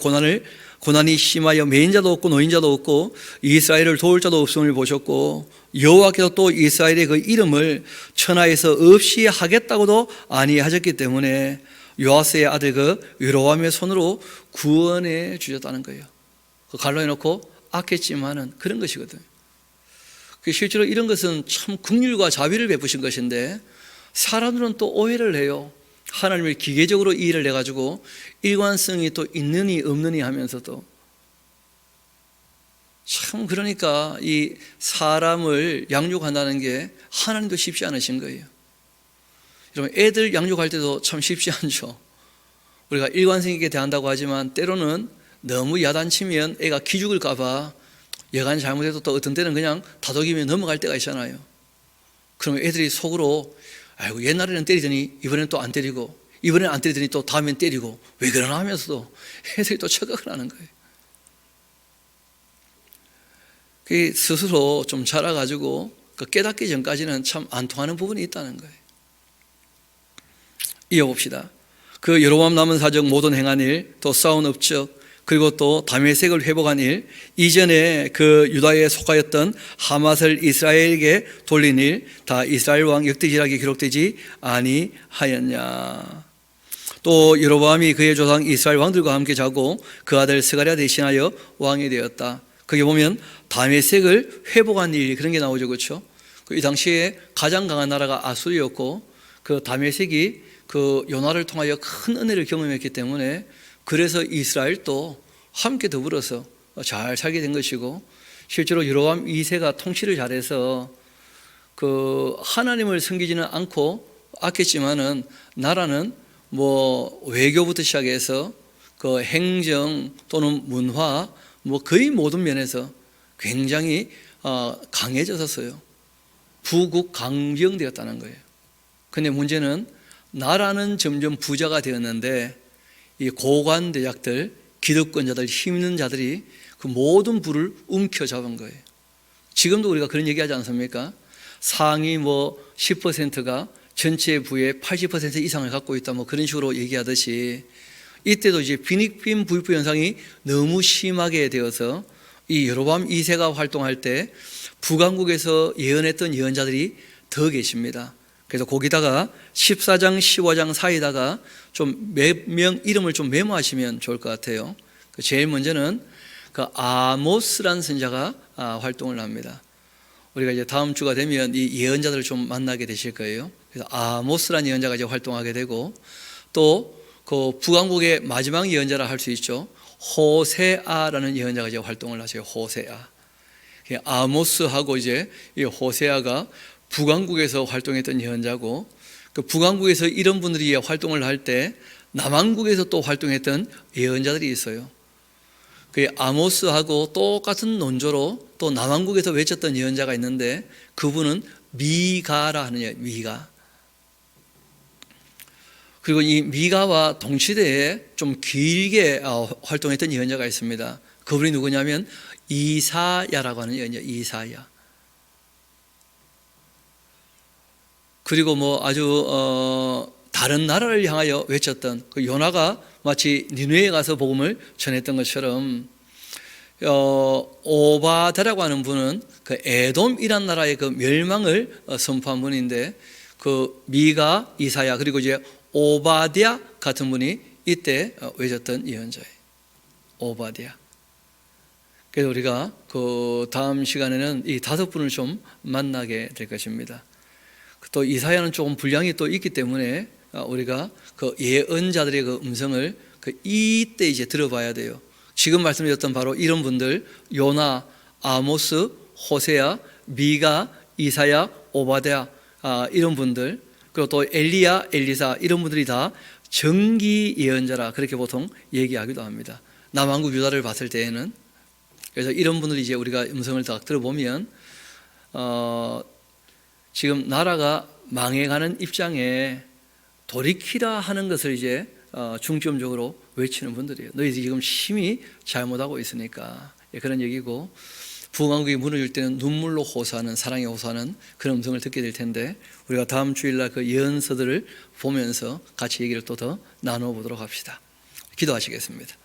고난이 심하여 매인자도 없고 노인자도 없고 이스라엘을 도울 자도 없음을 보셨고 여호와께서 또 이스라엘의 그 이름을 천하에서 없이 하겠다고도 아니하셨기 때문에 요아스의 아들 그 여로보암의 손으로 구원해 주셨다는 거예요. 그 갈로 해놓고 악했지만은 그런 것이거든요. 실제로 이런 것은 참 긍휼과 자비를 베푸신 것인데 사람들은 또 오해를 해요. 하나님을 기계적으로 이해를 해가지고 일관성이 또 있느니 없느니 하면서도 참 그러니까 이 사람을 양육한다는 게 하나님도 쉽지 않으신 거예요. 여러분 애들 양육할 때도 참 쉽지 않죠. 우리가 일관성 있게 대한다고 하지만 때로는 너무 야단치면 애가 기죽을까 봐 여간 잘못해도 또 어떤 때는 그냥 다독이면 넘어갈 때가 있잖아요. 그러면 애들이 속으로 아이고 옛날에는 때리더니 이번에는 또 안 때리고 이번에는 안 때리더니 또 다음엔 때리고 왜 그러나 하면서도 애들이 또 착각을 하는 거예요. 그 스스로 좀 자라가지고 깨닫기 전까지는 참 안 통하는 부분이 있다는 거예요. 이어봅시다. 그 여로보암 남은 사적 모든 행한 일 또 쌓은 업적 그리고 또 다메섹을 회복한 일 이전에 그 유다에 속하였던 하맛을 이스라엘에게 돌린 일 다 이스라엘 왕 역대지락에 기록되지 아니하였냐. 또 여로보암이 그의 조상 이스라엘 왕들과 함께 자고 그 아들 스가랴 대신하여 왕이 되었다. 거기 보면 다메섹을 회복한 일 그런 게 나오죠. 그렇죠? 이 당시에 가장 강한 나라가 아수르였고 그 다메섹이 그 요나를 통하여 큰 은혜를 경험했기 때문에 그래서 이스라엘도 함께 더불어서 잘 살게 된 것이고 실제로 여로보암 2세가 통치를 잘해서 그 하나님을 섬기지는 않고 악했지만은 나라는 뭐 외교부터 시작해서 그 행정 또는 문화 뭐 거의 모든 면에서 굉장히 강해졌었어요. 부국 강병되었다는 거예요. 근데 문제는 나라는 점점 부자가 되었는데 이 고관대작들, 기득권자들, 힘 있는 자들이 그 모든 부를 움켜잡은 거예요. 지금도 우리가 그런 얘기하지 않습니까? 상위 10%가 전체 부의 80% 이상을 갖고 있다, 그런 식으로 얘기하듯이 이때도 이제 빈익빈 부익부 현상이 너무 심하게 되어서 이 여로보암 2세가 활동할 때 북왕국에서 예언했던 예언자들이 더 계십니다. 그래서 거기다가 14장, 15장 사이다가 좀 몇 명 이름을 좀 메모하시면 좋을 것 같아요. 제일 먼저는 그 아모스라는 선지자가 활동을 합니다. 우리가 이제 다음 주가 되면 이 예언자들을 좀 만나게 되실 거예요. 그래서 아모스라는 예언자가 이제 활동하게 되고, 또 그 북왕국의 마지막 예언자라 할 수 있죠. 호세아라는 예언자가 이제 활동을 하세요. 호세아. 아모스하고 이제 이 호세아가 북왕국에서 활동했던 예언자고, 그 북왕국에서 이런 분들이 활동을 할 때 남왕국에서 또 활동했던 예언자들이 있어요. 그 아모스하고 똑같은 논조로 또 남왕국에서 외쳤던 예언자가 있는데 그분은 미가라 하는 예언, 미가. 그리고 이 미가와 동시대에 좀 길게 활동했던 예언자가 있습니다. 그분이 누구냐면 이사야라고 하는 예언자, 이사야. 그리고 아주 다른 나라를 향하여 외쳤던 그 요나가 마치 니느웨에 가서 복음을 전했던 것처럼 오바데라고 하는 분은 그 에돔이란 나라의 그 멸망을 선포한 분인데, 그 미가, 이사야, 그리고 이제 오바댜 같은 분이 이때 외쳤던 예언자예요. 오바댜. 그래서 우리가 그 다음 시간에는 이 5분을 좀 만나게 될 것입니다. 또 이사야는 조금 분량이 또 있기 때문에 우리가 그 예언자들의 그 음성을 이때 이제 들어봐야 돼요. 지금 말씀드렸던 바로 이런 분들, 요나, 아모스, 호세아, 미가, 이사야, 오바댜, 이런 분들, 그리고 또 엘리야, 엘리사, 이런 분들이 다 정기 예언자라 그렇게 보통 얘기하기도 합니다. 남왕국 유다를 봤을 때에는. 그래서 이런 분들이 이제 우리가 음성을 딱 들어보면 지금 나라가 망해가는 입장에 돌이키라 하는 것을 이제 중점적으로 외치는 분들이에요. 너희 지금 심히 잘못하고 있으니까, 그런 얘기고, 북왕국이 무너질 때는 눈물로 호소하는, 사랑에 호소하는 그런 음성을 듣게 될 텐데, 우리가 다음 주일날 그 예언서들을 보면서 같이 얘기를 또 더 나눠보도록 합시다. 기도하시겠습니다.